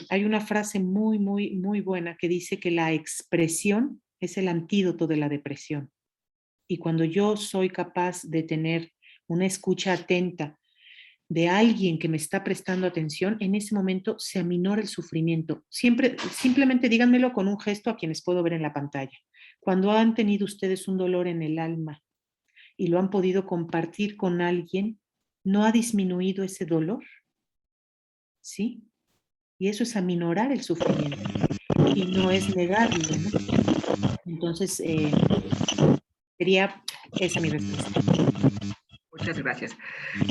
hay una frase muy buena que dice que la expresión es el antídoto de la depresión. Y cuando yo soy capaz de tener una escucha atenta de alguien que me está prestando atención, en ese momento se aminora el sufrimiento. Simplemente díganmelo con un gesto a quienes puedo ver en la pantalla. Cuando han tenido ustedes un dolor en el alma y lo han podido compartir con alguien, ¿no ha disminuido ese dolor? ¿Sí? Y eso es aminorar el sufrimiento y no es negarlo, ¿no? Entonces, sería esa mi respuesta. Muchas gracias.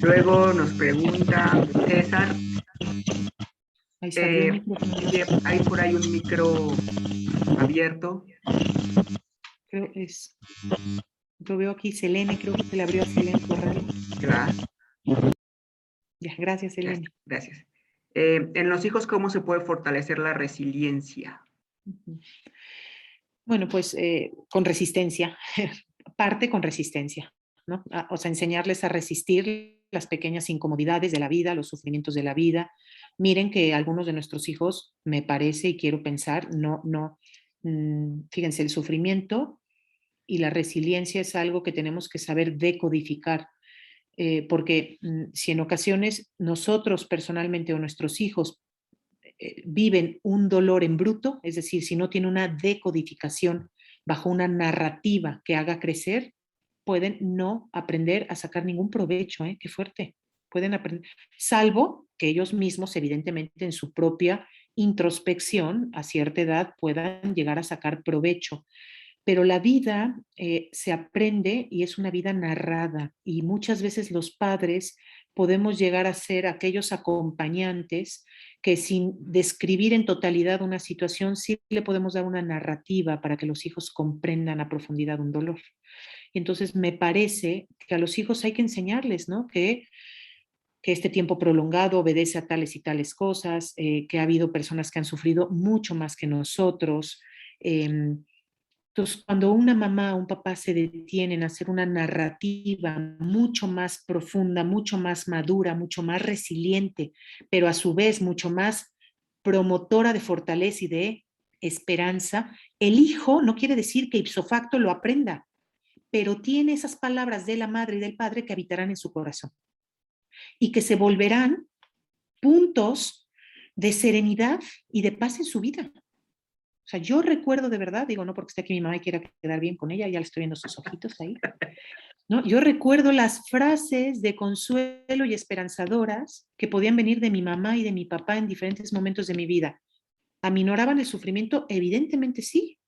Luego nos pregunta César. Ahí salió el micrófono. Hay por ahí un micro abierto. Creo es. Yo veo aquí Selene, creo que se le abrió a Selene por raro. Claro. Ya, gracias, Selene. Gracias. En los hijos, ¿cómo se puede fortalecer la resiliencia? Bueno, pues con resistencia, parte con resistencia, ¿no? O sea, enseñarles a resistir las pequeñas incomodidades de la vida, los sufrimientos de la vida. Miren que algunos de nuestros hijos, me parece y quiero pensar, fíjense, el sufrimiento y la resiliencia es algo que tenemos que saber decodificar, porque si en ocasiones nosotros personalmente o nuestros hijos viven un dolor en bruto, es decir, si no tiene una decodificación bajo una narrativa que haga crecer, pueden no aprender a sacar ningún provecho, ¿eh? Qué fuerte. Pueden aprender, salvo que ellos mismos, evidentemente, en su propia introspección, a cierta edad, puedan llegar a sacar provecho. Pero la vida se aprende y es una vida narrada y muchas veces los padres podemos llegar a ser aquellos acompañantes que sin describir en totalidad una situación sí le podemos dar una narrativa para que los hijos comprendan a profundidad un dolor. Y entonces me parece que a los hijos hay que enseñarles, ¿no? Que este tiempo prolongado obedece a tales y tales cosas, que ha habido personas que han sufrido mucho más que nosotros. Entonces, cuando una mamá o un papá se detienen a hacer una narrativa mucho más profunda, mucho más madura, mucho más resiliente, pero a su vez mucho más promotora de fortaleza y de esperanza, el hijo no quiere decir que ipso facto lo aprenda, pero tiene esas palabras de la madre y del padre que habitarán en su corazón y que se volverán puntos de serenidad y de paz en su vida. O sea, yo recuerdo de verdad, digo, no porque esté aquí mi mamá y quiera quedar bien con ella, ya le estoy viendo sus ojitos ahí, ¿no? Yo recuerdo las frases de consuelo y esperanzadoras que podían venir de mi mamá y de mi papá en diferentes momentos de mi vida. ¿Aminoraban el sufrimiento? Evidentemente sí,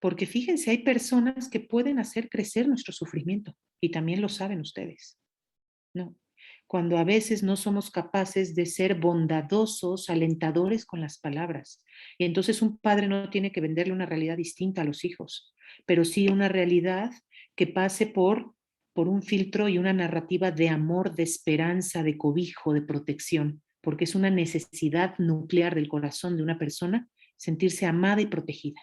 porque fíjense, hay personas que pueden hacer crecer nuestro sufrimiento y también lo saben ustedes, ¿no? Cuando a veces no somos capaces de ser bondadosos, alentadores con las palabras. Y entonces un padre no tiene que venderle una realidad distinta a los hijos, pero sí una realidad que pase por un filtro y una narrativa de amor, de esperanza, de cobijo, de protección, porque es una necesidad nuclear del corazón de una persona sentirse amada y protegida.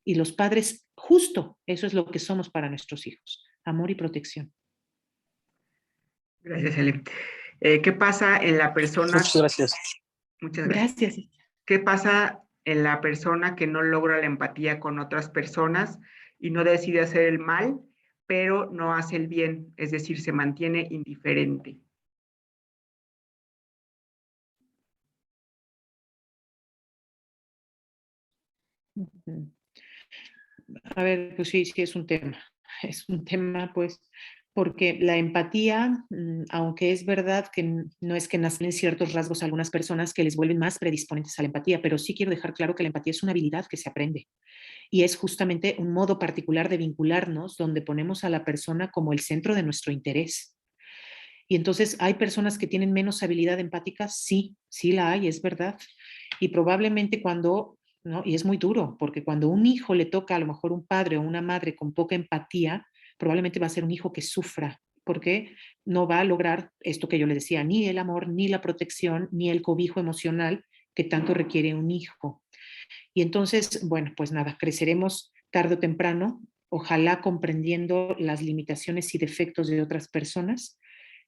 Y los padres, justo eso es lo que somos para nuestros hijos, amor y protección. Gracias, Ele. ¿Qué pasa en la persona? Muchas gracias. Muchas gracias. ¿Qué pasa en la persona que no logra la empatía con otras personas y no decide hacer el mal, pero no hace el bien, es decir, se mantiene indiferente. A ver, pues sí, sí es un tema. Es un tema, pues, porque la empatía, aunque es verdad que no es que nacen ciertos rasgos a algunas personas que les vuelven más predisponentes a la empatía, pero sí quiero dejar claro que la empatía es una habilidad que se aprende y es justamente un modo particular de vincularnos donde ponemos a la persona como el centro de nuestro interés. Y entonces hay personas que tienen menos habilidad empática, sí, sí la hay, es verdad. Y probablemente cuando, ¿no? Y es muy duro, porque cuando un hijo le toca a lo mejor un padre o una madre con poca empatía, probablemente va a ser un hijo que sufra, porque no va a lograr esto que yo le decía, ni el amor, ni la protección, ni el cobijo emocional que tanto requiere un hijo. Y entonces, bueno, pues nada, creceremos tarde o temprano, ojalá comprendiendo las limitaciones y defectos de otras personas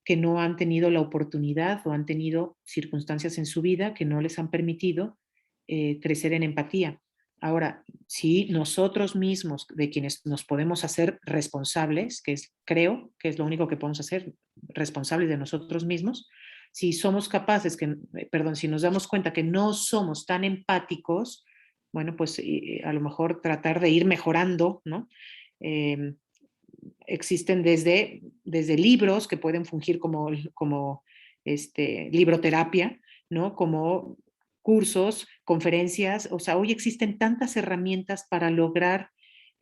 que no han tenido la oportunidad o han tenido circunstancias en su vida que no les han permitido crecer en empatía. Ahora, si nosotros mismos, de quienes nos podemos hacer responsables, que es, creo que es lo único que podemos hacer, responsables de nosotros mismos, si somos capaces, perdón, si nos damos cuenta que no somos tan empáticos, bueno, pues a lo mejor tratar de ir mejorando, ¿no? Existen desde libros que pueden fungir como libroterapia, ¿no? Como cursos, conferencias, o sea, hoy existen tantas herramientas para lograr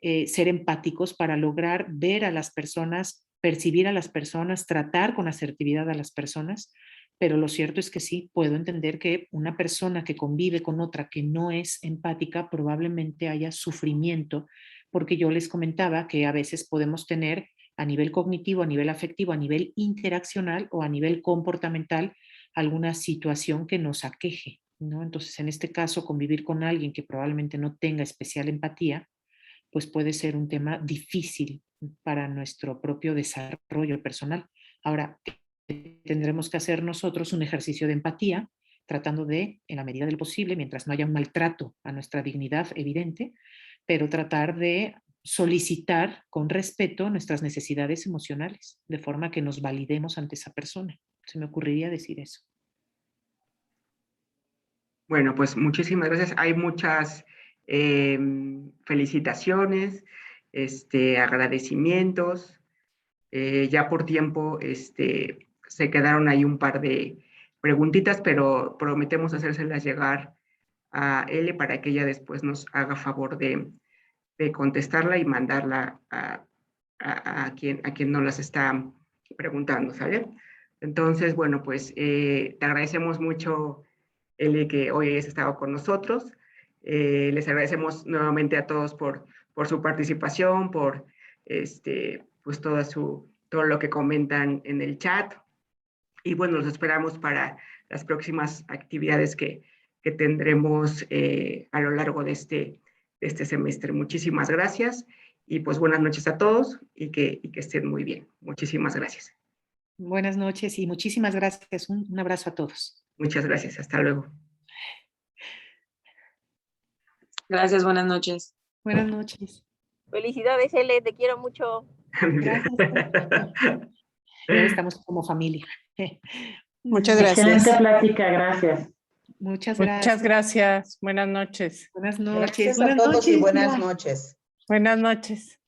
ser empáticos, para lograr ver a las personas, percibir a las personas, tratar con asertividad a las personas, pero lo cierto es que sí, puedo entender que una persona que convive con otra que no es empática probablemente haya sufrimiento, porque yo les comentaba que a veces podemos tener a nivel cognitivo, a nivel afectivo, a nivel interaccional o a nivel comportamental alguna situación que nos aqueje, ¿no? Entonces, en este caso, convivir con alguien que probablemente no tenga especial empatía, pues puede ser un tema difícil para nuestro propio desarrollo personal. Ahora, tendremos que hacer nosotros un ejercicio de empatía, tratando de, en la medida del posible, mientras no haya un maltrato a nuestra dignidad evidente, pero tratar de solicitar con respeto nuestras necesidades emocionales, de forma que nos validemos ante esa persona. Se me ocurriría decir eso. Bueno, pues muchísimas gracias. Hay muchas felicitaciones, agradecimientos. Ya por tiempo se quedaron ahí un par de preguntitas, pero prometemos hacérselas llegar a Ele para que ella después nos haga favor de contestarla y mandarla a quien nos las está preguntando, ¿sale? Entonces, bueno, pues te agradecemos mucho, Ele, que hoy hayas estado con nosotros. Les agradecemos nuevamente a todos por su participación, por pues todo lo que comentan en el chat. Y bueno, los esperamos para las próximas actividades que tendremos a lo largo de este semestre. Muchísimas gracias y pues buenas noches a todos y que estén muy bien. Muchísimas gracias. Buenas noches y muchísimas gracias. Un abrazo a todos. Muchas gracias. Hasta luego. Gracias, buenas noches. Buenas noches. Felicidades, Ele, te quiero mucho. Gracias. Y ahora estamos como familia. Muchas gracias. Excelente plática, gracias. Muchas gracias. Muchas gracias. Buenas noches. Buenas noches. Gracias a todos y buenas noches. Buenas noches.